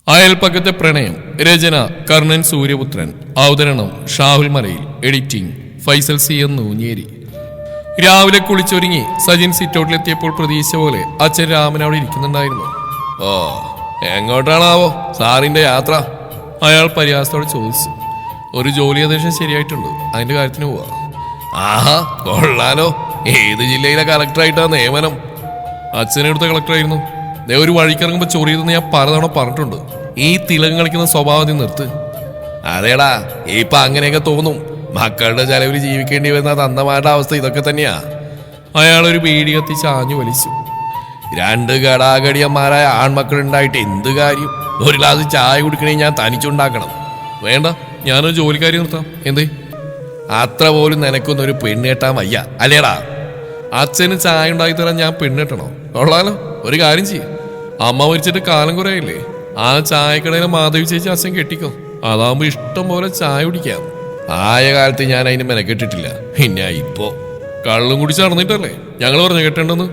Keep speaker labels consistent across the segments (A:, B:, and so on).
A: അയൽപ്പക്കത്തെ പ്രണയം. രചന കർണൻ സൂര്യപുത്രൻ. അവതരണം ഷാഹുൽ മലയിൽ. Editing Faisal C N Nooncheri. രാവിലെ കുളിച്ചൊരുങ്ങി സജിൻ സിറ്റൗട്ടിലെത്തിയപ്പോൾ പ്രതീക്ഷ പോലെ അച്ഛൻ രാമൻ അവിടെ ഇരിക്കുന്നുണ്ടായിരുന്നു. ഓ, എങ്ങോട്ടാണാവോ സാറിന്റെ യാത്ര? അയാൾ പരിഹാസത്തോടെ ചോദിച്ചു. ഒരു ജോലി അപേക്ഷ ശരിയായിട്ടുണ്ട്, അതിന്റെ കാര്യത്തിന് പോവാ. ആഹാ, കൊള്ളാലോ. ഏത് ജില്ലയിലെ കളക്ടറായിട്ടാ നിയമനം? അച്ഛനെടുത്ത കളക്ടറായിരുന്നു. ഒരു വഴിക്കിറങ്ങുമ്പോൾ ചൊറി ചെയ്തെന്ന് ഞാൻ പലതവണ പറഞ്ഞിട്ടുണ്ട്. ഈ തിലകം കളിക്കുന്ന സ്വഭാവം നിർത്ത്. അതേടാ, ഇപ്പൊ അങ്ങനെയൊക്കെ തോന്നും. മക്കളുടെ ചെലവിൽ ജീവിക്കേണ്ടി വരുന്ന തന്തമാരുടെ അവസ്ഥ ഇതൊക്കെ തന്നെയാ. അയാളൊരു ബീഡി കത്തിച്ച് ആഞ്ഞു വലിച്ചു. രണ്ട് ഗടാഗടിയന്മാരായ ആൺമക്കളുണ്ടായിട്ട് എന്ത് കാര്യം? ഒരു ഗ്ലാസ് ചായ കുടിക്കണേ ഞാൻ തനിച്ചുണ്ടാക്കണം. വേണ്ട, ഞാനൊരു ജോലിക്കാരി നിർത്താം. എന്തേ? അത്ര പോലും നിനക്കൊന്നൊരു പെണ്ണെട്ടാൻ വയ്യ അല്ലേടാ? അച്ഛന് ചായ ഉണ്ടാക്കി തരാൻ ഞാൻ പെണ്ണെട്ടണോ? കൊള്ളാലോ. ഒരു കാര്യം ചെയ്യും, അമ്മ മരിച്ചിട്ട് കാലം കുറയില്ലേ, ആ ചായക്കടയിലെ മാധവി ചേച്ചി അച്ഛൻ കെട്ടിക്കോ. അതാകുമ്പോ ഇഷ്ടം പോലെ ചായ കുടിക്കാം. ആയ കാലത്ത് ഞാൻ അതിന് മെനക്കെട്ടിട്ടില്ല. പിന്നെ ഇപ്പോ കള്ളും കുടിച്ച് നടന്നിട്ടല്ലേ ഞങ്ങൾ പറഞ്ഞു കെട്ടേണ്ടെന്ന്.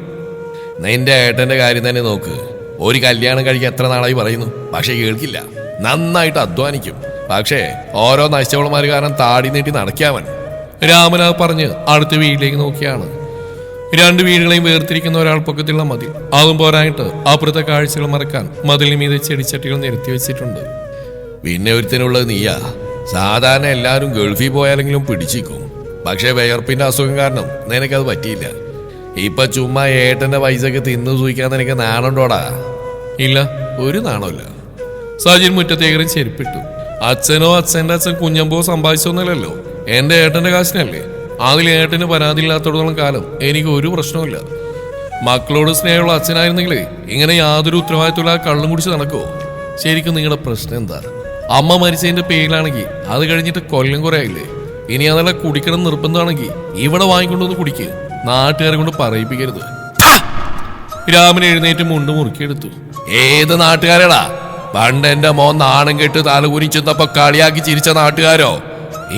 A: നിന്റെ ഏട്ടന്റെ കാര്യം തന്നെ നോക്ക്. ഒരു കല്യാണം കഴിക്കാൻ എത്ര നാളായി പറയുന്നു, പക്ഷെ കേൾക്കില്ല. നന്നായിട്ട് അധ്വാനിക്കും, പക്ഷേ ഓരോ നശിച്ചവളമാര് കാരണം താടി നീട്ടി നടക്കാവൻ. രാമനാ പറഞ്ഞ് അടുത്ത വീട്ടിലേക്ക് നോക്കിയാണ്. രണ്ട് വീടുകളെയും വേർതിരിക്കുന്ന ഒരാൾ പൊക്കത്തിലുള്ള മതിൽ. അതും പോരായിട്ട് അപ്പുറത്തെ കാഴ്ചകൾ മറക്കാൻ മതിലിന് മീതെ ചെടിച്ചട്ടികൾ നിരത്തി വെച്ചിട്ടുണ്ട്. പിന്നെ ഒരുത്തിനുള്ളത് നീയാ. സാധാരണ എല്ലാവരും ഗൾഫിൽ പോയാലെങ്കിലും പിടിച്ചിരിക്കും, പക്ഷെ വിയർപ്പിന്റെ അസുഖം കാരണം നിനക്കത് പറ്റിയില്ല. ഇപ്പൊ ചുമ്മാ ഏട്ടന്റെ പൈസക്ക് തിന്നു സൂയിക്കാൻ നിനക്ക് നാണുണ്ടോടാ? ഇല്ല, ഒരു നാണമില്ല. സജിൻ മുറ്റത്തേക്കറി ചെരുപ്പിട്ടു. അച്ഛനോ അച്ഛൻ്റെ അച്ഛൻ കുഞ്ഞമ്പോ സമ്പാദിച്ചൊന്നുമല്ലല്ലോ, എന്റെ ഏട്ടന്റെ കാശിനല്ലേ. അതിൽ ഏട്ടന് പരാതിയില്ലാത്തടത്തോളം കാലം എനിക്ക് ഒരു പ്രശ്നവുമില്ല. മക്കളോട് സ്നേഹമുള്ള അച്ഛനായിരുന്നെങ്കിലേ ഇങ്ങനെ യാതൊരു ഉത്തരവാദിത്തമില്ല കള്ളും കുടിച്ച് നടക്കുമോ? ശരിക്കും നിങ്ങളുടെ പ്രശ്നം എന്താ? അമ്മ മരിച്ചതിന്റെ പേരിലാണെങ്കിൽ അത് കഴിഞ്ഞിട്ട് കൊല്ലം കുറയായില്ലേ. ഇനി അതല്ല കുടിക്കണം നിർബന്ധമാണെങ്കിൽ ഇവിടെ വാങ്ങിക്കൊണ്ടുവന്ന് കുടിക്ക്. നാട്ടുകാരെ കൊണ്ട് പറയിപ്പിക്കരുത്. രാമൻ എഴുന്നേറ്റ് മുണ്ട് മുറുക്കിയെടുത്തു. ഏത് നാട്ടുകാരടാ? പണ്ട് എന്റെ മോൻ നാണം കെട്ട് തലകുനിച്ചെന്നപ്പോ കളിയാക്കി ചിരിച്ച നാട്ടുകാരോ?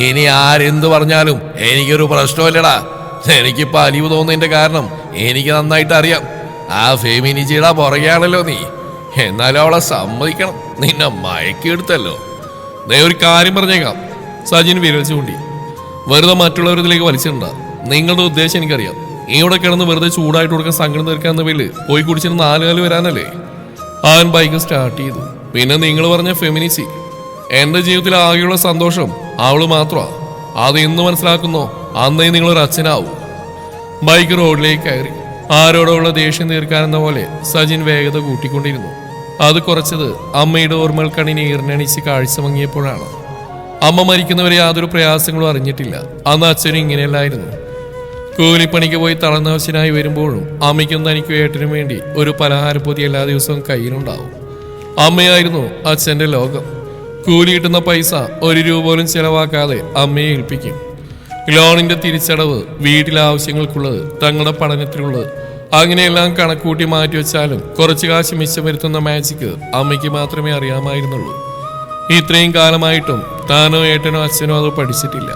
A: ഇനി ആരെന്ത് പറഞ്ഞാലും എനിക്കൊരു പ്രശ്നമില്ലടാ. എനിക്കിപ്പോ അലിവ് തോന്നുന്നതിന്റെ കാരണം എനിക്ക് നന്നായിട്ട് അറിയാം. ആ ഫെമിനിജിയുടെ പുറകെയാണല്ലോ നീ. എന്നാലും അവളെ സമ്മതിക്കണം, നിന്നെ മയക്കിയെടുത്തല്ലോ. നീ ഒരു കാര്യം പറഞ്ഞേക്കാം. സജിൻ വിരൽ ചൂണ്ടി. വെറുതെ മറ്റുള്ളവരിലേക്ക് വലിച്ചിട്ടുണ്ട. നിങ്ങളുടെ ഉദ്ദേശം എനിക്കറിയാം. ഇവിടെ കിടന്ന് വെറുതെ ചൂടായിട്ട് കൊടുക്കാൻ സങ്കടം തീർക്കാന്ന പേരില് പോയി കുടിച്ചിട്ട് 4 കാല് വരാനല്ലേ? അവൻ ബൈക്ക് സ്റ്റാർട്ട് ചെയ്തു. പിന്നെ നിങ്ങൾ പറഞ്ഞ ഫെമിനിസി. എന്റെ ജീവിതത്തിൽ ആകെയുള്ള സന്തോഷം അവള് മാത്രമാ. അത് എന്ന് മനസ്സിലാക്കുന്നോ അന്നേ നിങ്ങളൊരു അച്ഛനാവൂ. ബൈക്ക് റോഡിലേക്ക് കയറി. ആരോടുള്ള ദേഷ്യം തീർക്കാനെന്ന പോലെ സജിൻ വേഗത കൂട്ടിക്കൊണ്ടിരുന്നു. അത് കുറച്ചത് അമ്മയുടെ ഓർമ്മകൾ കണ്ണിനെ ഈർണണിച്ച് കാഴ്ച മങ്ങിയപ്പോഴാണ്. അമ്മ മരിക്കുന്നവരെ യാതൊരു പ്രയാസങ്ങളും അറിഞ്ഞിട്ടില്ല. അന്ന് അച്ഛനും ഇങ്ങനെയല്ലായിരുന്നു. കൂലിപ്പണിക്ക് പോയി തളർന്നവശനായി വരുമ്പോഴും അമ്മയ്ക്കും തനിക്കും ഏട്ടനും വേണ്ടി ഒരു പലഹാരപ്പൊതി എല്ലാ ദിവസവും കയ്യിലുണ്ടാവും. അമ്മയായിരുന്നു അച്ഛന്റെ ലോകം. കൂലി കിട്ടുന്ന പൈസ 1 രൂപ പോലും ചെലവാക്കാതെ അമ്മയെ ഏൽപ്പിക്കും. ലോണിന്റെ തിരിച്ചടവ്, വീട്ടിലെ ആവശ്യങ്ങൾക്കുള്ളത്, തങ്ങളുടെ പഠനത്തിനുള്ളത്, അങ്ങനെയെല്ലാം കണക്കൂട്ടി മാറ്റിവെച്ചാലും കുറച്ച് കാശ് മിച്ചം വരുത്തുന്ന മാജിക്ക് അമ്മയ്ക്ക് മാത്രമേ അറിയാമായിരുന്നുള്ളൂ. ഇത്രയും കാലമായിട്ടും താനോ ഏട്ടനോ അച്ഛനോ അത് പഠിച്ചിട്ടില്ല.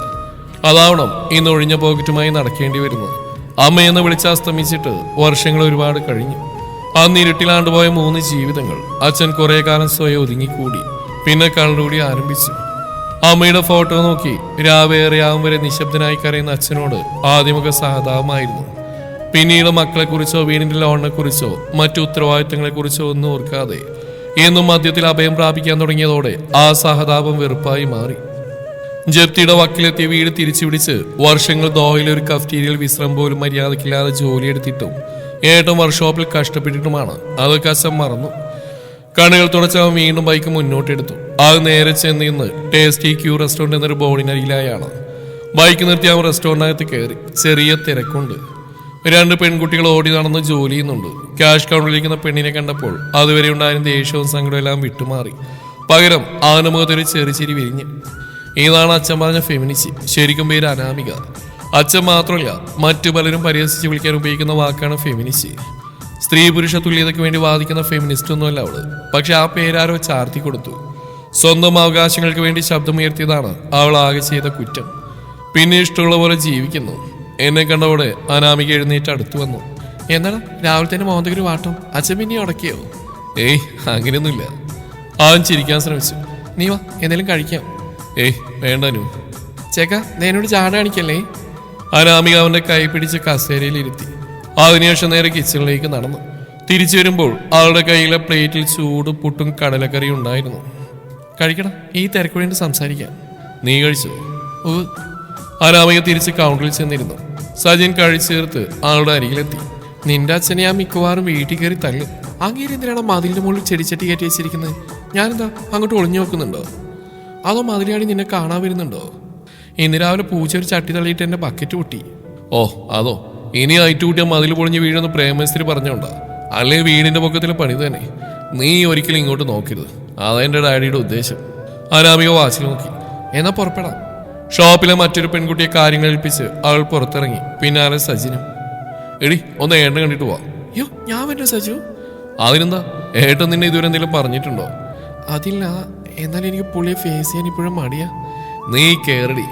A: അതാവണം ഇന്ന് ഒഴിഞ്ഞ പോക്കറ്റുമായി നടക്കേണ്ടി വരുന്നത്. അമ്മയെന്ന് വിളിച്ച് അസ്തമിച്ചിട്ട് വർഷങ്ങൾ ഒരുപാട് കഴിഞ്ഞു. അന്ന് ഇരുട്ടിലാണ്ടുപോയ 3 ജീവിതങ്ങൾ. അച്ഛൻ കുറെ കാലം സ്വയം ഒതുങ്ങിക്കൂടി. പിന്നെ കള്ളുകൂടി ആരംഭിച്ചു. അമ്മയുടെ ഫോട്ടോ നോക്കി രാവേറെയാവും വരെ നിശബ്ദനായി കരയുന്ന അച്ഛനോട് ആദ്യമൊക്കെ സഹതാപമായിരുന്നു. പിന്നീട് മക്കളെക്കുറിച്ചോ വീടിന്റെ ലോണിനെ കുറിച്ചോ മറ്റു ഉത്തരവാദിത്തങ്ങളെ കുറിച്ചോ ഒന്നും ഓർക്കാതെ എന്നും മദ്യത്തിൽ അഭയം പ്രാപിക്കാൻ തുടങ്ങിയതോടെ ആ സഹതാപം വെറുപ്പായി മാറി. ജപ്തിയുടെ വക്കിലെത്തിയ വീട് തിരിച്ചു പിടിച്ച് വർഷങ്ങൾ ദോഹയിലെ ഒരു കഫ്റ്റീരിയൽ വിശ്രമം പോലും മര്യാദക്കില്ലാതെ ജോലിയെടുത്തിട്ടും ഏട്ടൻ വർക്ക്ഷോപ്പിൽ കഷ്ടപ്പെട്ടിട്ടുമാണ് അതൊക്കെ അച്ഛൻ മറന്നു. കണ്ണുകൾ തുടച്ചവൻ വീണ്ടും ബൈക്ക് മുന്നോട്ടെടുത്തു. അത് നേരെ ചെന്നിന്ന് ടേസ്റ്റി ക്യൂ റെസ്റ്റോറന്റ് എന്നൊരു ബോർഡിനരിയിലായാണ്. ബൈക്ക് നിർത്തി അവൻ റെസ്റ്റോറന്റിനകത്ത് കയറി. ചെറിയ തിരക്കുണ്ട്. 2 പെൺകുട്ടികൾ ഓടി നടന്ന് ജോലി ചെയ്യുന്നുണ്ട്. ക്യാഷ് കൗണ്ടറിലിരിക്കുന്ന പെണ്ണിനെ കണ്ടപ്പോൾ അതുവരെ ഉണ്ടായിരുന്ന ദേഷ്യവും സങ്കടവും എല്ലാം വിട്ടുമാറി. പകരം അവന്റെ മുഖത്തൊരു ചെറിയ വിരിഞ്ഞ്. ഇതാണ് അച്ഛൻ പറഞ്ഞ ഫെമിനിസി. ശരിക്കും പേര് അനാമിക. അച്ഛൻ മാത്രമല്ല, മറ്റു പലരും പരിഹസിച്ച് വിളിക്കാൻ ഉപയോഗിക്കുന്ന വാക്കാണ് ഫെമിനിസി. സ്ത്രീ പുരുഷ തുല്യതയ്ക്ക് വേണ്ടി വാദിക്കുന്ന ഫെമിനിസ്റ്റ് ഒന്നുമല്ല അവള്. പക്ഷെ ആ പേരാരോ ചാർത്തി കൊടുത്തു. സ്വന്തം അവകാശങ്ങൾക്ക് വേണ്ടി ശബ്ദമുയർത്തിയതാണ് അവൾ ആകെ ചെയ്ത കുറ്റം. പിന്നെ ഇഷ്ടമുള്ള പോലെ ജീവിക്കുന്നു. എന്നെ കണ്ടവിടെ അനാമിക എഴുന്നേറ്റ് അടുത്തു വന്നു. എന്താണ് രാവിലെ തന്നെ മോന്തക്കൊരു വാട്ടം? അച്ഛൻ പിന്നെ ഉടക്കിയോ? ഏയ്, അങ്ങനെയൊന്നുമില്ല. അവൻ ചിരിക്കാൻ ശ്രമിച്ചു. നീ വാ, എന്തെങ്കിലും കഴിക്കാം. ഏയ് വേണ്ടനു. ചേക്ക നേനോട് ചാട കാണിക്കല്ലേ. അനാമിക അവന്റെ കൈ പിടിച്ച് കസേരയിൽ ഇരുത്തി. അതിനുശേഷം നേരെ കിച്ചണിലേക്ക് നടന്നു. തിരിച്ചു വരുമ്പോൾ അവളുടെ കയ്യിലെ പ്ലേറ്റിൽ ചൂട് പുട്ടും കടലക്കറിയും ഉണ്ടായിരുന്നു. കഴിക്കണം, ഈ തിരക്കുവേണ്ടി സംസാരിക്കാം. നീ കഴിച്ചോ? അനാമിക തിരിച്ച് കൗണ്ടറിൽ ചെന്നിരുന്നു. സജിൻ കഴിച്ചു ചേർത്ത് ആളുടെ അരികിലെത്തി. നിന്റെ അച്ഛനെ ഞാൻ മിക്കവാറും വീട്ടിൽ കയറി തല്ലും. അങ്ങേര് എന്തിനാണ് മതിലിന്റെ മുകളിൽ ചെടിച്ചട്ടി കയറ്റി വെച്ചിരിക്കുന്നത്? ഞാനെന്താ അങ്ങോട്ട് ഒളിഞ്ഞു നോക്കുന്നുണ്ടോ? അതോ മതിലാടി നിന്നെ കാണാൻ വരുന്നുണ്ടോ? ഇന്ന് രാവിലെ പൂച്ച ഒരു ചട്ടി തള്ളിയിട്ട് എന്റെ ബക്കറ്റ് പൊട്ടി. ഓ അതോ, ഇനി ആയിട്ട് കൂട്ടിയാൽ മതിൽ പൊളിഞ്ഞ് വീഴെന്ന് പ്രേമസ്ത്രീ പറഞ്ഞോണ്ടാ? അല്ലെങ്കിൽ വീടിന്റെ പൊക്കത്തിലെ പണി തന്നെ. നീ ഒരിക്കലും ഇങ്ങോട്ട് നോക്കരുത്, അതെന്റെ ഡാഡിയുടെ ഉദ്ദേശം. അനാമിക വാച്ചിൽ നോക്കി. എന്നാ പുറപ്പെടാം. ഷോപ്പിലെ മറ്റൊരു പെൺകുട്ടിയെ കാര്യങ്ങൾ ഏൽപ്പിച്ച് അവൾ പുറത്തിറങ്ങി. പിന്നാലെ സജിനും. എടി ഒന്ന് ഏട്ടൻ കണ്ടിട്ട് പോവാ. അയ്യോ ഞാൻ വരൂ സജു. അതിനെന്താ, ഏട്ടൻ നിന്നെ ഇതുവരെ എന്തെങ്കിലും പറഞ്ഞിട്ടുണ്ടോ? അതില്ല, എന്നാൽ എനിക്ക് പുള്ളിയെ ഫേസ് ചെയ്യാൻ ഇപ്പോഴും മടിയാ. നീ കേറടി.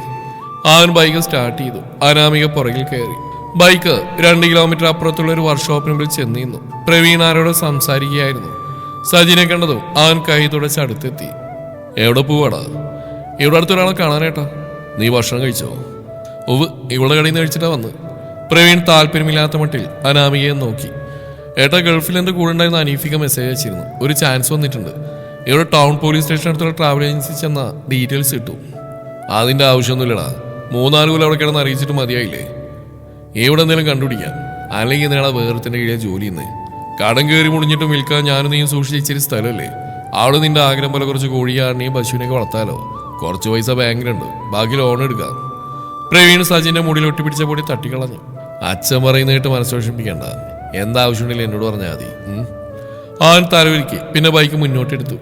A: അവൻ ബൈക്ക് സ്റ്റാർട്ട് ചെയ്തു. അനാമിക പുറകിൽ കയറി. ബൈക്ക് 2 കിലോമീറ്റർ അപ്പുറത്തുള്ള ഒരു വർക്ക്ഷോപ്പിന് മുമ്പിൽ ചെന്നിരുന്നു. പ്രവീൺ ആരോട് സംസാരിക്കുകയായിരുന്നു. സജിനെ കണ്ടതും അവൻ കൈ തുടച്ച് അടുത്തെത്തി. എവിടെ പോവാടാ? ഇവിടെ അടുത്തൊരാളെ കാണാനേട്ടാ. നീ ഭക്ഷണം കഴിച്ചോ? ഇവിടെ കടയിൽ നിന്ന് കഴിച്ചിട്ടാ വന്ന്. പ്രവീൺ താല്പര്യമില്ലാത്ത മട്ടിൽ അനാമികയെ നോക്കി. ഏട്ടാ, ഗൾഫിൽ എൻ്റെ കൂടെ ഉണ്ടായിരുന്ന അനീഫിക മെസ്സേജ് അയച്ചിരുന്നു. ഒരു ചാൻസ് വന്നിട്ടുണ്ട്. ഇവിടെ ടൗൺ പോലീസ് സ്റ്റേഷൻ അടുത്തുള്ള ട്രാവൽ ഏജൻസി ചെന്ന ഡീറ്റെയിൽസ് കിട്ടും. അതിൻ്റെ ആവശ്യമൊന്നുമില്ലടാ. 3-4 കൊല്ലം അവിടെ കിടന്ന് അറിയിച്ചിട്ട് മതിയായില്ലേ? ഇവിടെ എന്തെങ്കിലും കണ്ടുപിടിക്കാൻ. അല്ലെങ്കിൽ എന്തിനാണ് വേറത്തിന്റെ കീഴിൽ ജോലി ചെയ്യുന്നത്? കടം കയറി മുടിഞ്ഞിട്ട് വിൽക്കാൻ ഞാനും നീയും സൂക്ഷിച്ചിരി സ്ഥലമല്ലേ? അവിടെ നിന്റെ ആഗ്രഹം പോലെ കുറച്ച് കോഴിയാടിനെയും പശുവിനെയൊക്കെ വളർത്താലോ. കുറച്ച് പൈസ ബാങ്കിലുണ്ട്, ബാക്കി ലോൺ എടുക്കാം. പ്രവീൺ സജിന്റെ മുടിയിൽ ഒട്ടിപ്പിടിച്ച പൊടി തട്ടിക്കളഞ്ഞു. അച്ഛൻ പറയുന്നതായിട്ട് മനസ്സോഷിപ്പിക്കണ്ട. എന്താവശ്യമുണ്ടെങ്കിലും എന്നോട് പറഞ്ഞാൽ മതി. അവൻ തലവിരിക്ക്. പിന്നെ ബൈക്ക് മുന്നോട്ടെടുത്തു.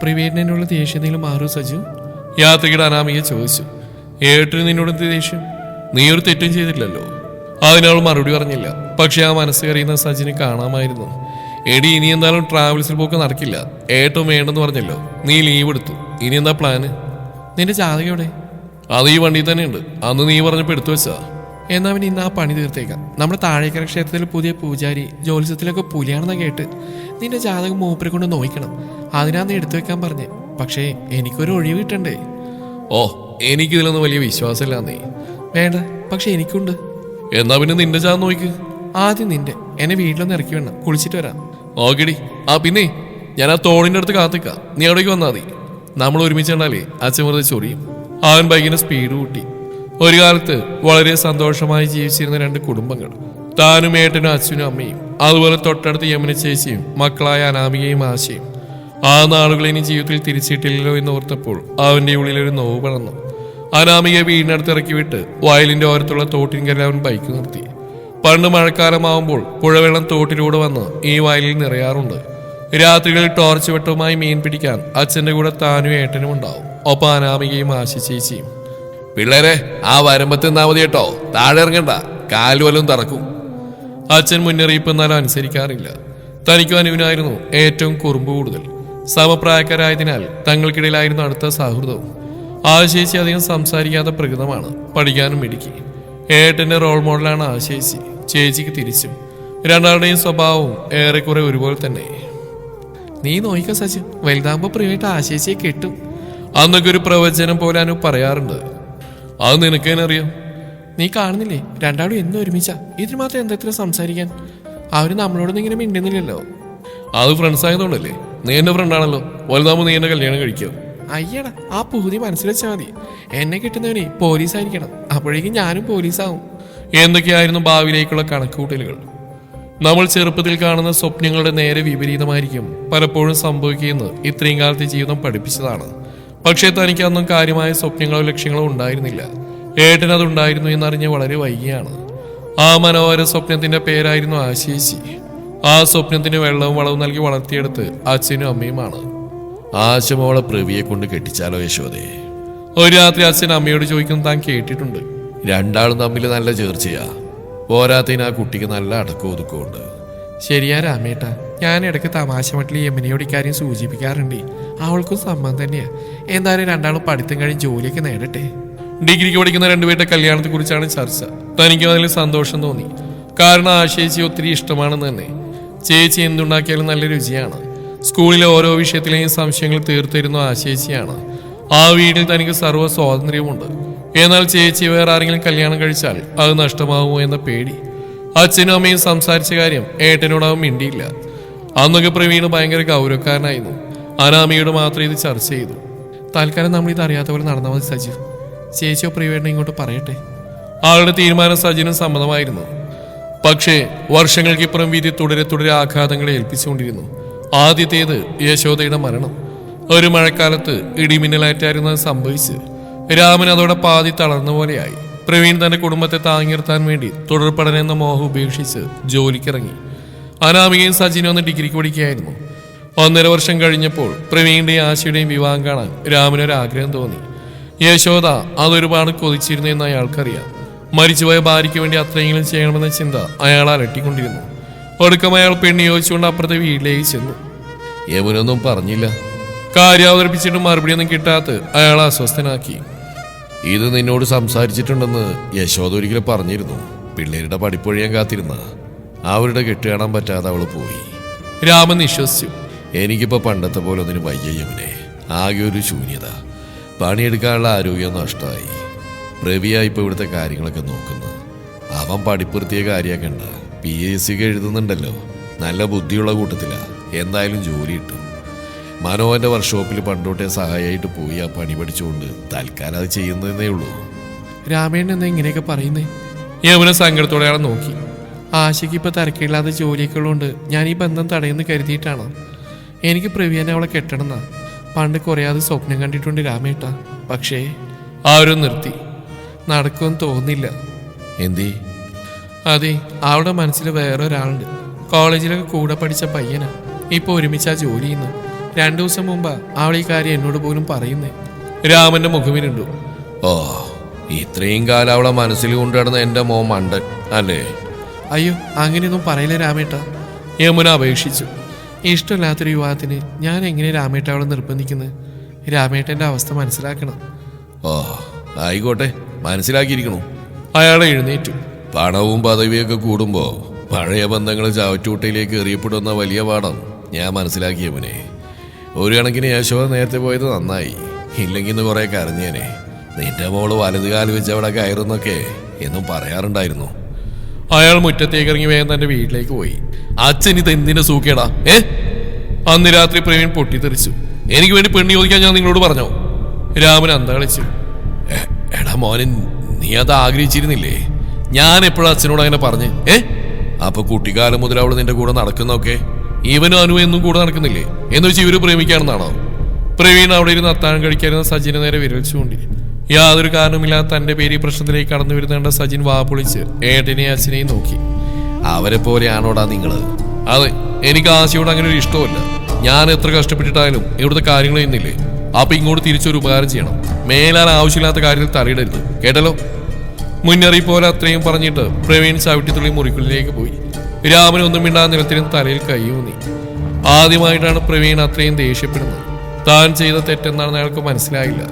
A: പ്രവീണിനുള്ള ദേഷ്യം എന്തെങ്കിലും മാറൂ സജു? യാത്രികയുടെ അനാമിക ചോദിച്ചു. ഏട്ടിന് നിന്നോട് എന്ത് ദേഷ്യം? നീ ഒരു തെറ്റും ചെയ്തില്ലല്ലോ. അതിനവൾ മറുപടി പറഞ്ഞില്ല. പക്ഷെ ആ മനസ്സ് കറിയുന്ന സജിനെ കാണാമായിരുന്നു. എടി, ഇനി എന്തായാലും ട്രാവൽസിൽ പോക്ക് നടക്കില്ല. ഏട്ടം വേണ്ടെന്ന് പറഞ്ഞല്ലോ. നീ ലീവ് എടുത്തു. ഇനി എന്താ പ്ലാന്? നിന്റെ ജാതകം എവിടെ? അത് ഈ വണ്ടിയിൽ തന്നെ ഉണ്ട്. അന്ന് നീ പറഞ്ഞപ്പോൾ എടുത്തു വെച്ചാ. എന്നാ പിന്നെ ഇന്ന് ആ പണി തീർത്തേക്കാം. നമ്മുടെ താഴേക്കര ക്ഷേത്രത്തിൽ പുതിയ പൂജാരി ജ്യോത്സ്യത്തിലൊക്കെ പുലിയാണെന്ന് കേട്ട്. നിന്റെ ജാതകം മൂപ്പരെ കൊണ്ട് നോക്കണം. അതിനാന്ന് എടുത്തു വെക്കാൻ പറഞ്ഞേ. പക്ഷേ എനിക്കൊരു ഒഴിവ് കിട്ടണ്ടേ? ഓ, എനിക്കിതിലൊന്നും വലിയ വിശ്വാസമില്ല. നീ വേണ്ട, പക്ഷെ എനിക്കുണ്ട്. എന്നാ പിന്നെ നിന്റെ ജാതകം നോക്ക്. ആദ്യം നിന്റെ. എന്നെ വീട്ടിലൊന്ന് ഇറക്കി വേണം, കുളിച്ചിട്ട് വരാം. ഓക്കെടി. പിന്നെ ഞാൻ ആ തോണിന്റെ അടുത്ത് കാത്തിക്കാം. നീ അവിടേക്ക് വന്നാൽ മതി. നമ്മൾ ഒരുമിച്ചുണ്ടാലേ അച്ഛൻ വെറുതെ ചൊറിയും. അവൻ ബൈക്കിന്റെ സ്പീഡ് കൂട്ടി. ഒരു കാലത്ത് വളരെ സന്തോഷമായി ജീവിച്ചിരുന്ന 2 കുടുംബങ്ങൾ. താനും ഏട്ടനും അച്ഛനും അമ്മയും, അതുപോലെ തൊട്ടടുത്ത് യമുന ചേച്ചിയും മക്കളായ അനാമികയും ആശയും. ആ നാളുകൾ ഇനി ജീവിതത്തിൽ തിരിച്ചിട്ടില്ലല്ലോ എന്ന് ഓർത്തപ്പോൾ അവന്റെ ഉള്ളിലൊരു നോവ് പടർന്നു. അനാമികയെ വീടിനടുത്ത് ഇറക്കി വിട്ട് വയലിന്റെ ഓരത്തുള്ള തോട്ടിൻകര അവൻ ബൈക്ക് നിർത്തി. പണ്ട് മഴക്കാലമാവുമ്പോൾ പുഴവെള്ളം തോട്ടിലൂടെ വന്ന് ഈ വയലിൽ നിറയാറുണ്ട്. രാത്രികളിൽ ടോർച്ച് വെട്ടവുമായി മീൻ പിടിക്കാൻ അച്ഛന്റെ കൂടെ താനും ഏട്ടനും ഉണ്ടാവും. ഒപ്പം അനാമികയും ആശി ചേച്ചിയും. പിള്ളേരെ, ആ വരമ്പത്ത് നിന്നാ മതി കേട്ടോ, താഴെ ഇറങ്ങണ്ട, കാലുവലും തറക്കും. അച്ഛൻ മുന്നറിയിപ്പ് എന്നാലും അനുസരിക്കാറില്ല. തനിക്കും അനുവിനായിരുന്നു ഏറ്റവും കുറുമ്പ് കൂടുതൽ. സമപ്രായക്കാരായതിനാൽ തങ്ങൾക്കിടയിലായിരുന്നു അടുത്ത സൗഹൃദവും. ആശേച്ചി അധികം സംസാരിക്കാത്ത പ്രകൃതമാണ്. പഠിക്കാനും മിടുക്കി. ഏട്ടന്റെ റോൾ മോഡലാണ് ആശേച്ചി. ചേച്ചിക്ക് തിരിച്ചും. രണ്ടാളുടെയും സ്വഭാവവും ഏറെക്കുറെ ഒരുപോലെ തന്നെ. നീ നോയിക്ക സച്ചു, വലുതാകുമ്പോ പ്രിയമായിട്ട് ആശേച്ചിയെ കെട്ടും. അന്നൊക്കെ ഒരു പ്രവചനം പോലെ അനു പറയാറുണ്ട്. അത് നിനക്ക് തന്നെ അറിയാം. നീ കാണുന്നില്ലേ, രണ്ടാളും എന്നും ഒരുമിച്ചാ. ഇതിന് മാത്രം എന്തെത്ര സംസാരിക്കാൻ? അവര് നമ്മളോടൊന്നും ഇങ്ങനെ മിണ്ടുന്നില്ലല്ലോ. അത് ഫ്രണ്ട്സ് ആയതുകൊണ്ടല്ലേ. നീ എന്റെ ഫ്രണ്ടാണല്ലോ. വലുതാകുമ്പോ നീ എന്നെ കല്യാണം കഴിക്കോ? അയ്യടാ, ആ പൂതി മനസ്സിൽ വെച്ചാൽ മതി. എന്നെ കിട്ടുന്നവനെ പോലീസായിരിക്കണം. അപ്പോഴേക്കും ഞാനും പോലീസാവും. എന്തൊക്കെയായിരുന്നു ഭാവിയിലേക്കുള്ള കണക്കുകൂട്ടലുകൾ? നമ്മൾ ചെറുപ്പത്തിൽ കാണുന്ന സ്വപ്നങ്ങളുടെ നേരെ വിപരീതമായിരിക്കും പലപ്പോഴും സംഭവിക്കുന്നത് ഇത്രയും കാലത്തെ ജീവിതം പഠിപ്പിച്ചതാണ്. പക്ഷേ തനിക്ക് അന്നും കാര്യമായ സ്വപ്നങ്ങളോ ലക്ഷ്യങ്ങളോ ഉണ്ടായിരുന്നില്ല. ഏട്ടനതുണ്ടായിരുന്നു എന്നറിഞ്ഞ് വളരെ വൈകിയാണ്. ആ മനോഹര സ്വപ്നത്തിന്റെ പേരായിരുന്നു ആശേച്ചി. ആ സ്വപ്നത്തിന് വെള്ളവും വളവും നൽകി വളർത്തിയെടുത്ത് അച്ഛനും അമ്മയുമാണ്. ആശമോളെ പ്രവിയെ കൊണ്ട് കെട്ടിച്ചാലോ യശോദേ? ഒരു രാത്രി അച്ഛൻ അമ്മയോട് ചോദിക്കുന്നത് താൻ കേട്ടിട്ടുണ്ട്. രണ്ടാളും തമ്മിൽ നല്ല ചേർച്ചയാ. പോരാത്തതിന് ആ കുട്ടിക്ക് നല്ല അടക്കവും ഒതുക്കമുണ്ട്. ശരിയാ രാമേട്ടാ, ഞാൻ ഇടയ്ക്ക് തമാശ മട്ടിൽ യമുനയോട് ഇക്കാര്യം സൂചിപ്പിക്കാറുണ്ട്. അവൾക്കും സമ്മതം തന്നെയാ. എന്തായാലും രണ്ടാളും പഠിത്തം കഴിഞ്ഞ് ജോലിയൊക്കെ നേടട്ടെ. ഡിഗ്രിക്ക് പഠിക്കുന്ന 2 പേരുടെ കല്യാണത്തെ കുറിച്ചാണ് ചർച്ച. തനിക്കും അതിൽ സന്തോഷം തോന്നി. കാരണം ആശേച്ചി ഒത്തിരി ഇഷ്ടമാണെന്ന് തന്നെ. ചേച്ചി എന്തുണ്ടാക്കിയാലും നല്ല രുചിയാണ്. സ്കൂളിലെ ഓരോ വിഷയത്തിലെയും സംശയങ്ങൾ തീർത്തിരുന്ന ആശേച്ചിയാണ്. ആ വീട്ടിൽ തനിക്ക് സർവ്വ സ്വാതന്ത്ര്യമുണ്ട്. എന്നാൽ ചേച്ചി വേറെ ആരെങ്കിലും കല്യാണം കഴിച്ചാൽ അത് നഷ്ടമാകുമോ എന്ന പേടി. അച്ഛനും അമ്മയും സംസാരിച്ച കാര്യം ഏട്ടനോടവൻ മിണ്ടിയില്ല. അന്നൊക്കെ പ്രവീണ് ഭയങ്കര ഗൗരവക്കാരനായിരുന്നു. അനാമിയോട് മാത്രം ഇത് ചർച്ച ചെയ്തു. തൽക്കാലം നമ്മൾ ഇത് അറിയാത്ത പോലെ നടന്നാൽ മതി സജു. ചേച്ചിയോ പ്രവീണിനെ ഇങ്ങോട്ട് പറയട്ടെ. ആളുടെ തീരുമാനം സജിനും സമ്മതമായിരുന്നു. പക്ഷേ വർഷങ്ങൾക്കിപ്പുറം വിധി തുടരെ ആഘാതങ്ങളെ ഏൽപ്പിച്ചുകൊണ്ടിരുന്നു. ആദ്യത്തേത് യശോദയുടെ മരണം. ഒരു മഴക്കാലത്ത് ഇടിമിന്നലായിട്ടായിരുന്നു അത് സംഭവിച്ച്. രാമൻ അതോടെ പാതി തളർന്ന പോലെയായി. പ്രവീൺ തന്റെ കുടുംബത്തെ താങ്ങി നിർത്താൻ വേണ്ടി തുടർ പഠനം എന്ന മോഹം ഉപേക്ഷിച്ച് ജോലിക്കിറങ്ങി. അനാമികയും സജിനും ഒന്ന് ഡിഗ്രിക്ക് പഠിക്കുകയായിരുന്നു. 1.5 വർഷം കഴിഞ്ഞപ്പോൾ പ്രവീണിന്റെയും ആശയുടെയും വിവാഹം കാണാൻ രാമനൊരാഗ്രഹം തോന്നി. യശോദ അതൊരുപാട് കൊതിച്ചിരുന്നു എന്ന് അയാൾക്കറിയാം. മരിച്ചുപോയ ഭാര്യയ്ക്ക് വേണ്ടി അത്രയെങ്കിലും ചെയ്യണമെന്ന ചിന്ത അയാൾ അലട്ടിക്കൊണ്ടിരുന്നു. ഒടുക്കം അയാൾ പെണ്ണ് ചോദിച്ചുകൊണ്ട് അപ്പുറത്തെ വീട്ടിലേക്ക് ചെന്നു. യമുനൊന്നും പറഞ്ഞില്ല. കാര്യം അവതരിപ്പിച്ചിട്ട് മറുപടിയൊന്നും കിട്ടാത്ത അയാൾ അസ്വസ്ഥനാക്കി. ഇത് നിന്നോട് സംസാരിച്ചിട്ടുണ്ടെന്ന് യശോദ ഒരിക്കലും പറഞ്ഞിരുന്നു. പിള്ളേരുടെ പഠിപ്പൊഴിയാൻ കാത്തിരുന്ന അവരുടെ കെട്ട് കാണാൻ പറ്റാതെ അവള് പോയി. രാമൻ വിശ്വസിച്ചു. എനിക്കിപ്പോ പണ്ടത്തെ പോലെ ഒന്നിന് വയ്യ യമുനെ. ആകെ ഒരു ശൂന്യത. പണിയെടുക്കാനുള്ള ആരോഗ്യം നഷ്ടമായി. പ്രവിയായിപ്പോ ഇവിടുത്തെ കാര്യങ്ങളൊക്കെ നോക്കുന്നു. അവൻ പഠിപ്പുറത്തിയ കാര്യമാക്കണ്ട. PSC എഴുതുന്നുണ്ടല്ലോ. നല്ല ബുദ്ധിയുള്ള കൂട്ടത്തിലാ. എന്തായാലും ജോലി കിട്ടും. മനോഹന്റെ വർക്ക്ഷോപ്പിൽ പണ്ടോട്ടെ സഹായമായിട്ട് പോയി ആ പണി പഠിച്ചുകൊണ്ട് തൽക്കാലം അത് ചെയ്യുന്നതേ ഉള്ളൂ. രാമേണ്ണൻ എന്താ ഇങ്ങനെയൊക്കെ പറയുന്നേ? യമുന സങ്കടത്തോടെ ആളെ നോക്കി. ആശയ്ക്ക് ഇപ്പൊ തിരക്കില്ലാതെ ജോലിയൊക്കെ ഉള്ളതുകൊണ്ട് ഞാൻ ഈ ബന്ധം തടയുന്ന കരുതിയിട്ടാണ്. എനിക്ക് പ്രവീനെ അവളെ കെട്ടണമെന്നാ പണ്ട് കുറയാതെ സ്വപ്നം കണ്ടിട്ടുണ്ട് രാമേട്ട. പക്ഷേ ആരും നിർത്തി. നടക്കുമെന്ന് തോന്നില്ല. എന്തേ? അതെ, അവളുടെ മനസ്സിൽ വേറൊരാളുണ്ട്. കോളേജിലൊക്കെ കൂടെ പഠിച്ച പയ്യനാ. ഇപ്പൊ ഒരുമിച്ചാ ജോലി ചെയ്യുന്നു. 2 ദിവസം മുമ്പാ അവൾ ഈ കാര്യം എന്നോട് പോലും പറയുന്നേ. രാമന്റെ മുഖമിനുണ്ടു. ഓ, ഇത്രയും കാലം അവളെ മനസ്സിൽ കൊണ്ടുനടന്ന എന്റെ മോൻ മണ്ടൻ അല്ലേ? അയ്യോ, അങ്ങനെയൊന്നും പറയില്ല രാമേട്ട. യമുന അപേക്ഷിച്ചു. ഇഷ്ടമില്ലാത്തൊരു യുവാത്തിന് ഞാൻ എങ്ങനെ രാമേട്ട അവളെ നിർബന്ധിക്കുന്നത്? രാമേട്ടന്റെ അവസ്ഥ മനസ്സിലാക്കണം. ഓ, ആയിക്കോട്ടെ, മനസ്സിലാക്കിയിരിക്കണു. അയാളെ എഴുന്നേറ്റു. പണവും പദവിയൊക്കെ കൂടുമ്പോ പഴയ ബന്ധങ്ങൾ ചവറ്റുകുട്ടയിലേക്ക് എറിയപ്പെടുന്ന വലിയ പാഠം ഞാൻ മനസ്സിലാക്കിയവനെ. ഒരു കണക്കിന് യശോദ നേരത്തെ പോയത് നന്നായി. ഇല്ലെങ്കിൽ ഇന്ന് കുറെ കരഞ്ഞേനെ. നിന്റെ മോള് വലതുകാല് വെച്ച് അവിടെ കയറുന്നൊക്കെ എന്നും പറയാറുണ്ടായിരുന്നു. അയാൾ മുറ്റത്തേക്ക് ഇറങ്ങി വേഗം തന്റെ വീട്ടിലേക്ക് പോയി. അച്ഛൻ ഇത് എന്തിനു സൂക്കേടാ? അന്ന് രാത്രി പ്രവീൺ പൊട്ടിത്തെറിച്ചു. എനിക്ക് വേണ്ടി പെണ്ണ് ചോദിക്കാൻ ഞാൻ നിങ്ങളോട് പറഞ്ഞോ? രാമൻ അന്തളിച്ചു. എടാ മോനൻ, നീ അത് ആഗ്രഹിച്ചിരുന്നില്ലേ? ഞാൻ എപ്പോഴും അച്ഛനോട് അങ്ങനെ പറഞ്ഞ്. അപ്പൊ കുട്ടിക്കാലം മുതൽ അവള് നിന്റെ കൂടെ നടക്കുന്നൊക്കെ ഇവനും അനു എന്നും കൂടെ നടക്കുന്നില്ലേ? എന്ന് വെച്ച് ഇവര് പ്രേമിക്കാണെന്നാണോ? പ്രവീൺ അവിടെ ഇരുന്ന് അത്താഴം കഴിക്കാരുന്ന സജിനെ നേരെ വിരൽ ചൂണ്ടി. യാതൊരു കാരണമില്ലാതെ തന്റെ പേര് പ്രശ്നത്തിലേക്ക് കടന്നു വരുന്ന സജിൻ വാ പൊളിച്ച് ഏട്ടനെയും അച്ഛനെയും നോക്കി. അവരെ പോലെയാണോടാ നിങ്ങള്? അതെ, എനിക്ക് ആശയോട് അങ്ങനെ ഒരു ഇഷ്ടമല്ല. ഞാൻ എത്ര കഷ്ടപ്പെട്ടിട്ടായാലും ഇവിടുത്തെ കാര്യങ്ങൾ ചെയ്യുന്നില്ലേ? അപ്പൊ ഇങ്ങോട്ട് തിരിച്ചൊരു ഉപകാരം ചെയ്യണം. മേലാൽ ആവശ്യമില്ലാത്ത കാര്യത്തിൽ തലയിടരുത്, കേട്ടല്ലോ? മുന്നറിയിപ്പ് പോലെ അത്രയും പറഞ്ഞിട്ട് പ്രവീൺ ചവിട്ടിത്തുള്ളി മുറിക്കുള്ളിലേക്ക് പോയി. രാമൻ ഒന്നും മിണ്ടാതെ നിലത്തിനും തലയിൽ കൈയൂന്നി. ആദ്യമായിട്ടാണ് പ്രവീൺ അത്രയും ദേഷ്യപ്പെടുന്നത്. താൻ ചെയ്ത തെറ്റെന്നാണെന്ന് അയാൾക്ക് മനസ്സിലായില്ല.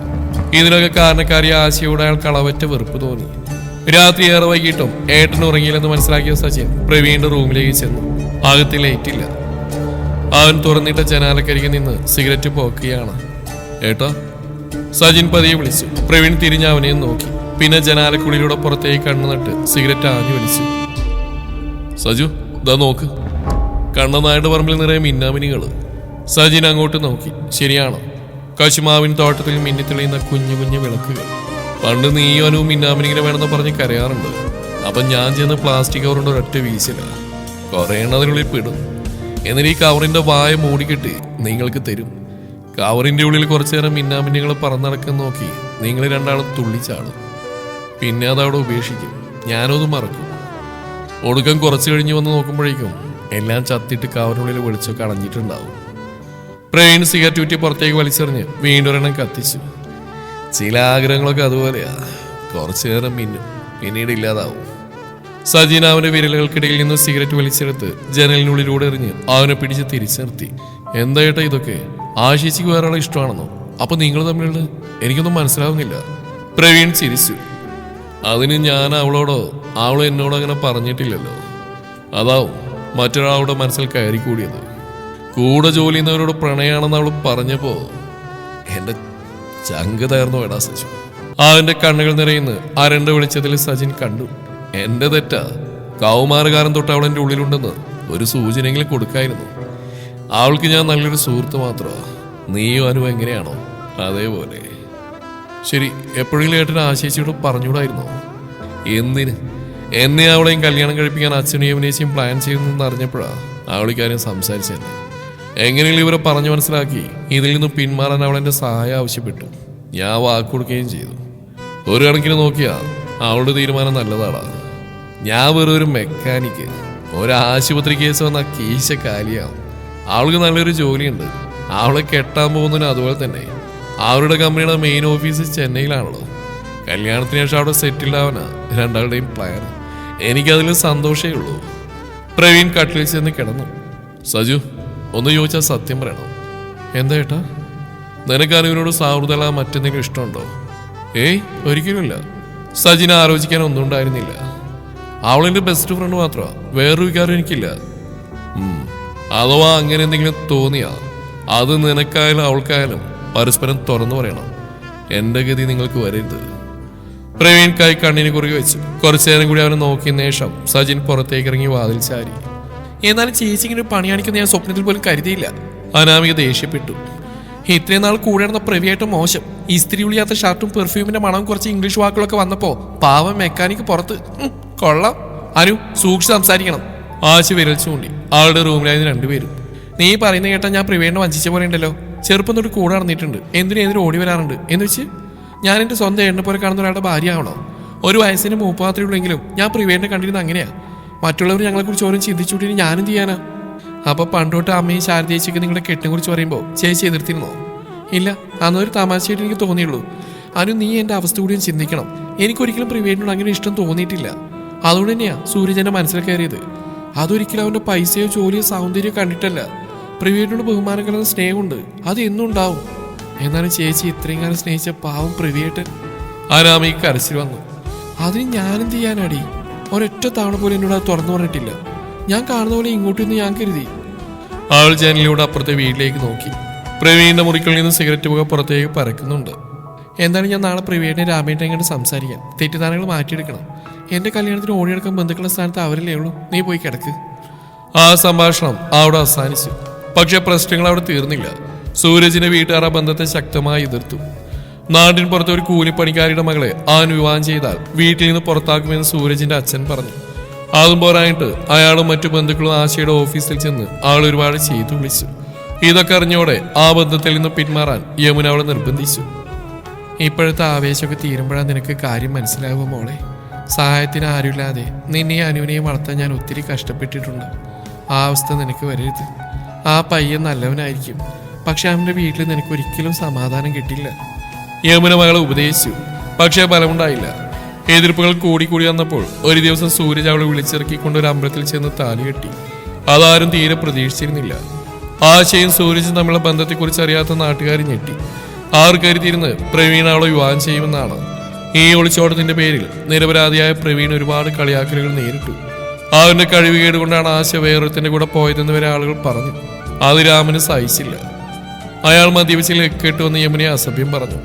A: ഇതിനൊക്കെ കാരണക്കാരിയ ആശയോട് അയാൾക്ക് അളവറ്റ വെറുപ്പ് തോന്നി. രാത്രി ഏറെ വൈകിട്ടും ഏട്ടൻ ഉറങ്ങിയില്ലെന്ന് മനസ്സിലാക്കിയ സച്ചിൻ പ്രവീണിന്റെ റൂമിലേക്ക് ചെന്നു. അകത്ത് ലൈറ്റില്ല. അവൻ തുറന്നിട്ട ജനാലക്കരികെ നിന്ന് സിഗരറ്റ് പോക്കുകയാണ്. ഏട്ടാ, സജിൻ പതിയെ വിളിച്ചു. പ്രവീൺ തിരിഞ്ഞ് അവനെയും നോക്കി. പിന്നെ ജനാലക്കുള്ളിലൂടെ പുറത്തേക്ക് കണ്ണു നട്ട് സിഗരറ്റ് ആഞ്ഞു വലിച്ചു. സജു, ഇതാ നോക്ക്. കണ്ണനായുടെ പറമ്പിൽ നിറയെ മിന്നാമിനികള്. സജിൻ അങ്ങോട്ട് നോക്കി. ശരിയാണ്, കശുമാവിൻ തോട്ടത്തിൽ മിന്നിത്തെളിയുന്ന കുഞ്ഞു കുഞ്ഞു വിളക്കുകൾ. പണ്ട് നീയും അനുവും മിന്നാമിനിങ്ങനെ വേണമെന്ന് പറഞ്ഞ് കരയാറുണ്ട്. അപ്പൊ ഞാൻ ചെന്ന് പ്ലാസ്റ്റിക് കവറുണ്ട് ഒരൊറ്റ വീശില്ല. കുറെ എണ്ണതിനുള്ളിൽ പെടും. എന്നിട്ട് ഈ കവറിന്റെ വായ മൂടിക്കെട്ടി നിങ്ങൾക്ക് തരും. കവറിന്റെ ഉള്ളിൽ കുറച്ചു നേരം മിന്നാമിന്നികൾ പറന്നടക്കം നോക്കി നിങ്ങൾ രണ്ടാളും തുള്ളിച്ചാളും. പിന്നെ അതവിടെ ഉപേക്ഷിക്കും. ഞാനത് മറക്കും. ഒടുക്കം കുറച്ച് കഴിഞ്ഞ് വന്ന് നോക്കുമ്പോഴേക്കും എല്ലാം ചത്തിട്ട് കവറിനുള്ളിൽ വെളിച്ചൊക്കെ അടഞ്ഞിട്ടുണ്ടാവും. പ്രവീൺ സിഗരറ്റ് ഊറ്റി പുറത്തേക്ക് വലിച്ചെറിഞ്ഞ് വീണ്ടും ഒരെണ്ണം കത്തിച്ചു. ചില ആഗ്രഹങ്ങളൊക്കെ അതുപോലെയാ, കുറച്ചു നേരം മിന്നും, പിന്നീട് ഇല്ലാതാവും. സജീന അവന്റെ വിരലുകൾക്കിടയിൽ നിന്ന് സിഗരറ്റ് വലിച്ചെടുത്ത് ജനലിനുള്ളിലൂടെ എറിഞ്ഞ് അവനെ പിടിച്ച് തിരിച്ചു നിർത്തി. എന്താ ഏട്ടാ ഇതൊക്കെ? ആശിച്ചിക്ക് വേറെ ആളെ ഇഷ്ടമാണെന്നോ? അപ്പൊ നിങ്ങൾ തമ്മിലുള്ള എനിക്കൊന്നും മനസ്സിലാവുന്നില്ല. പ്രവീൺ ചിരിച്ചു. അതിന് ഞാൻ അവളോടോ അവളോ എന്നോടോ അങ്ങനെ പറഞ്ഞിട്ടില്ലല്ലോ. അതാവും മറ്റൊരാളുടെ മനസ്സിൽ കയറി കൂടിയത്. കൂടെ ജോലി ചെയ്യുന്നവരോട് പ്രണയാണെന്ന് അവൾ പറഞ്ഞപ്പോ എന്റെ ചങ്ക് തകർന്നു വേടാ സജു. അവന്റെ കണ്ണുകൾ നിറയുന്ന അരണ്ട വെളിച്ചത്തിൽ സജിൻ കണ്ടു. എന്റെ തെറ്റാ. കൗമാരകാരൻ തൊട്ട് അവൾ എന്റെ ഉള്ളിലുണ്ടെന്ന് ഒരു സൂചനയെങ്കിലും കൊടുക്കായിരുന്നു. അവൾക്ക് ഞാൻ നല്ലൊരു സുഹൃത്ത് മാത്രമാ. നീയും അനു എങ്ങനെയാണോ അതേപോലെ. ശരി, എപ്പോഴെങ്കിലും ഏട്ടൻ ആശയിച്ചോട് പറഞ്ഞുകൂടായിരുന്നോ? എന്തിന്? എന്നെ അവളെയും കല്യാണം കഴിപ്പിക്കാൻ അച്ഛനും യമുനേശിയും പ്ലാൻ ചെയ്യുന്നെന്ന് അറിഞ്ഞപ്പോഴാ അവളിക്കാര്യം സംസാരിച്ചെന്നെ. എങ്ങനെയെങ്കിലും ഇവരെ പറഞ്ഞു മനസ്സിലാക്കി ഇതിൽ നിന്ന് പിന്മാറാൻ അവൾ എന്റെ സഹായം ആവശ്യപ്പെട്ടു. ഞാൻ വാക്ക് കൊടുക്കുകയും ചെയ്തു. ഒരു കണക്കിന് നോക്കിയാ അവളുടെ തീരുമാനം നല്ലതാടാ. ഞാൻ വെറും ഒരു മെക്കാനിക്ക്. ഒരാശുപത്രി കേസ് വന്ന കീശ കാലിയാവും. അവൾക്ക് നല്ലൊരു ജോലിയുണ്ട്. അവളെ കെട്ടാൻ പോകുന്നതിന് അതുപോലെ തന്നെ. അവരുടെ കമ്പനിയുടെ മെയിൻ ഓഫീസ് ചെന്നൈയിലാണല്ലോ. കല്യാണത്തിന് ശേഷം അവിടെ സെറ്റിൽഡ് ആവാനാ രണ്ടാളുടെയും പ്ലാൻ. എനിക്കതിൽ സന്തോഷമേ ഉള്ളൂ. പ്രവീൺ കട്ടിലിൽ ചെന്ന് കിടന്നു. സജു, ഒന്ന് ചോദിച്ചാൽ സത്യം പറയണം. എന്താ ഏട്ടാ? നിനക്ക് അനുവിനോട് സൗഹൃദമല്ല മറ്റെന്തെങ്കിലും ഇഷ്ടമുണ്ടോ? ഏയ്, ഒരിക്കലുമില്ല. സജിനെ ആലോചിക്കാൻ ഒന്നും ഉണ്ടായിരുന്നില്ല. അവളെന്റെ ബെസ്റ്റ് ഫ്രണ്ട് മാത്രമാണ്. വേറൊരു വികാരം എനിക്കില്ല. അഥവാ അങ്ങനെ എന്തെങ്കിലും തോന്നിയാ അത് നിനക്കായാലും അവൾക്കായാലും പരസ്പരം തുറന്നു പറയണം. എന്റെ ഗതി നിങ്ങൾക്ക് വരരുത്. പ്രവീൺ കൈ കണ്ണിന് കുറുകെ വെച്ചു. കുറച്ചു നേരം കൂടി അവനെ നോക്കിയ ശേഷം സജിൻ പുറത്തേക്ക് ഇറങ്ങി വാതിൽ ചാരി. എന്നാലും ചേച്ചി ഇങ്ങനെ പണി കാണിക്കുന്ന ഞാൻ സ്വപ്നത്തിൽ പോലും കരുതിയില്ല. അനാമിക ദേഷ്യപ്പെട്ടു. ഇത്രയും നാൾ കൂടെ നടന്ന പ്രവിയായിട്ട് മോശം. ഇസ്തിരി ഉളിയാത്ത ഷർട്ടും പെർഫ്യൂമിന്റെ മണവും കുറച്ച് ഇംഗ്ലീഷ് വാക്കുകളൊക്കെ വന്നപ്പോ പാവം മെക്കാനിക്ക് പുറത്ത്. കൊള്ളാം. അനു, സൂക്ഷിച്ച് സംസാരിക്കണം. ആശു വിരൽ ചൂണ്ടി. ആളുടെ റൂമിലായിരുന്നു രണ്ടുപേരും. നീ പറയുന്ന കേട്ടാ ഞാൻ പ്രവീണിനെ വഞ്ചിച്ച പോലെ ഉണ്ടല്ലോ. ചെറുപ്പം തൊട്ട് കൂടെ നടന്നിട്ടുണ്ട്. എന്തിനും ഓടി വരാറുണ്ട് എന്ന് വെച്ച് ഞാൻ എന്റെ സ്വന്തം എണ്ണ പോലെ കാണുന്ന ഒരാളുടെ ഭാര്യ ആവണോ? ഒരു വയസ്സിന് മൂപ്പാത്രയുള്ളെങ്കിലും ഞാൻ പ്രവീണിനെ കണ്ടിരുന്ന അങ്ങനെയാ. മറ്റുള്ളവർ ഞങ്ങളെക്കുറിച്ച് ഓരോ ചിന്തിച്ചുകൂട്ടി ഞാനും ചെയ്യാനാ. അപ്പൊ പണ്ടോട്ട് അമ്മയും ശാരദയേച്ചിക്ക് നിങ്ങളുടെ കെട്ടിനെ കുറിച്ച് പറയുമ്പോൾ ചേച്ചി എതിർത്തിരുന്നോ? ഇല്ല, അന്നൊരു തമാശയായിട്ട് എനിക്ക് തോന്നിയുള്ളൂ. അനു, നീ എന്റെ അവസ്ഥ കൂടിയും ചിന്തിക്കണം. എനിക്കൊരിക്കലും പ്രവീണിനോട് അങ്ങനെ ഇഷ്ടം തോന്നിയിട്ടില്ല. അതുകൊണ്ട് തന്നെയാ സൂര്യജന്റെ മനസ്സിൽ കയറിയത്. അതൊരിക്കലും അവന്റെ പൈസയോ ജോലിയോ സൗന്ദര്യമോ കണ്ടിട്ടല്ല. പ്രവീണിനോട് ബഹുമാനം കലർന്ന സ്നേഹമുണ്ട്. അത് എന്നും ഉണ്ടാവും. എന്നാലും ചേച്ചി ഇത്രയും കാലം സ്നേഹിച്ച പാവം പ്രവിയേട്ടൻ. ആരാമയ്ക്ക് കരച്ചിൽ വന്നു. അതിന് ഞാനെന്ത് ചെയ്യാനാടി? ഒരൊറ്റ തവണ പോലും എന്നോട് അത് തുറന്നു പറഞ്ഞിട്ടില്ല. ഞാൻ കാണുന്ന പോലെ ഇങ്ങോട്ട് നിന്ന് ഞാൻ കരുതി. അവൾ ജനലിലൂടെ അപ്പുറത്തെ വീട്ടിലേക്ക് നോക്കി. പ്രവീണിന്റെ മുറികളിൽ നിന്ന് സിഗരറ്റ് പുക പുറത്തേക്ക് പരക്കുന്നുണ്ട്. എന്താണ്, ഞാൻ നാളെ പ്രവീണിനെ രാമേട്ടനെ കണ്ട് സംസാരിക്കാൻ. തെറ്റിദ്ധാരണകൾ മാറ്റിയെടുക്കണം. എന്റെ കല്യാണത്തിന് ഓടിയെടുക്കാൻ ബന്ധുക്കളുടെ സ്ഥാനത്ത് അവരല്ലേ ഉള്ളൂ. നീ പോയി കിടക്ക്. ആ സംഭാഷണം അവിടെ അവസാനിച്ചു. പക്ഷെ പ്രശ്നങ്ങൾ അവിടെ തീർന്നില്ല. സൂരജിന്റെ വീട്ടുകാർ ആ ബന്ധത്തെ ശക്തമായി എതിർത്തു. നാട്ടിൻ പുറത്തെ ഒരു കൂലിപ്പണിക്കാരിയുടെ മകളെ അവൻ വിവാഹം ചെയ്താൽ വീട്ടിൽ നിന്ന് പുറത്താക്കുമെന്ന് സൂരജിന്റെ അച്ഛൻ പറഞ്ഞു. അതും പോരായിട്ട് അയാളും മറ്റു ബന്ധുക്കളും ആശയുടെ ഓഫീസിൽ ചെന്ന് ആൾ ഒരുപാട് ചെയ്തു വിളിച്ചു. ഇതൊക്കെ അറിഞ്ഞോടെ ആ ബന്ധത്തിൽ നിന്ന് പിന്മാറാൻ യമുന അവളെ നിർബന്ധിച്ചു. ഇപ്പോഴത്തെ ആവേശമൊക്കെ തീരുമ്പോഴാണ് നിനക്ക് കാര്യം മനസ്സിലാവുക മോളെ. സഹായത്തിന് ആരുമില്ലാതെ നിന്നെയും അനുവിനെയും വളർത്താൻ ഞാൻ ഒത്തിരി കഷ്ടപ്പെട്ടിട്ടുണ്ട്. ആ അവസ്ഥ നിനക്ക് വരരുത്. ആ പയ്യൻ നല്ലവനായിരിക്കും, പക്ഷെ അവന്റെ വീട്ടിൽ നിനക്ക് ഒരിക്കലും സമാധാനം കിട്ടില്ല. യമുന മകളെ ഉപദേശിച്ചു. പക്ഷേ ഫലമുണ്ടായില്ല. എതിർപ്പുകൾ കൂടി വന്നപ്പോൾ ഒരു ദിവസം സൂരജ് അവളെ വിളിച്ചിറക്കിക്കൊണ്ട് ഒരു അമ്പലത്തിൽ ചെന്ന് താലി കെട്ടി. അതാരും തീരെ പ്രതീക്ഷിച്ചിരുന്നില്ല. ആശയും സൂരജും തമ്മിലുള്ള ബന്ധത്തെക്കുറിച്ച് അറിയാത്ത നാട്ടുകാർ ഞെട്ടി. ആർ കരുതിയിരുന്ന് പ്രവീൺ അവളെ വിവാഹം ചെയ്യുമെന്നാണ്. ഈ ഒളിച്ചോട്ടത്തിന്റെ പേരിൽ നിരപരാധിയായ പ്രവീൺ ഒരുപാട് കളിയാക്കലുകൾ നേരിട്ടു. അവന്റെ കഴിവുകേട് കൊണ്ടാണ് ആശ വേറൊരുത്തിന്റെ കൂടെ പോയതെന്ന് വരെ ആളുകൾ പറഞ്ഞു. അത് രാമന് സഹിച്ചില്ല. അയാൾ മദ്യപിച്ചിൽ കേട്ടുവന്ന് യമുനയെ അസഭ്യം പറഞ്ഞു.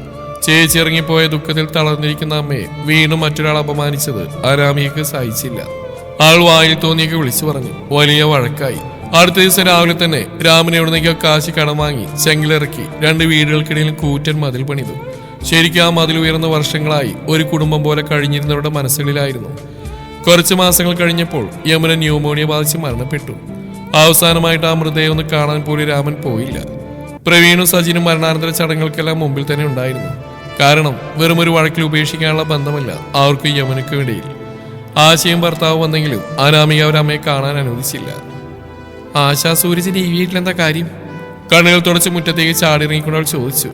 A: ചേച്ചി ഇറങ്ങിപ്പോയ ദുഃഖത്തിൽ തളർന്നിരിക്കുന്ന അമ്മയെ വീണ്ടും മറ്റൊരാൾ അപമാനിച്ചത് ആരാമിയക്ക് സഹിച്ചില്ല. ആൾ വായിൽ തോന്നിയൊക്കെ വിളിച്ചു പറഞ്ഞു. വലിയ വഴക്കായി. അടുത്ത ദിവസം രാവിലെ തന്നെ രാമനെ എവിടുന്നേക്കോ കാശി കടം വാങ്ങി ചെങ്കിലിറക്കി 2 വീടുകൾക്കിടയിലും കൂറ്റൻ മതിൽ പണിതു. ശരിക്കും ആ മതിൽ ഉയർന്ന വർഷങ്ങളായി ഒരു കുടുംബം പോലെ കഴിഞ്ഞിരുന്നവരുടെ മനസ്സുകളിലായിരുന്നു. കുറച്ചു മാസങ്ങൾ കഴിഞ്ഞപ്പോൾ യമുന ന്യൂമോണിയ ബാധിച്ച് മരണപ്പെട്ടു. അവസാനമായിട്ട് ആ മൃതദേഹം ഒന്ന് കാണാൻ പോലും രാമൻ പോയില്ല. പ്രവീണും സജിനും മരണാനന്തര ചടങ്ങുകൾക്കെല്ലാം മുമ്പിൽ തന്നെ ഉണ്ടായിരുന്നു. കാരണം വെറും ഒരു വഴക്കിൽ ഉപേക്ഷിക്കാനുള്ള ബന്ധമല്ല അവർക്ക് യമുനയ്ക്കും ഇടയിൽ. ആശയും ഭർത്താവ് വന്നെങ്കിലും അനാമിക അവരമ്മയെ കാണാൻ അനുവദിച്ചില്ല. ആശാ, സൂരജിന്റെ ഈ വീട്ടിലെന്താ കാര്യം? കണ്ണുകൾ തുടച്ച് മുറ്റത്തേക്ക് ചാടിയിറങ്ങിക്കൊണ്ട് അവൾ ചോദിച്ചു.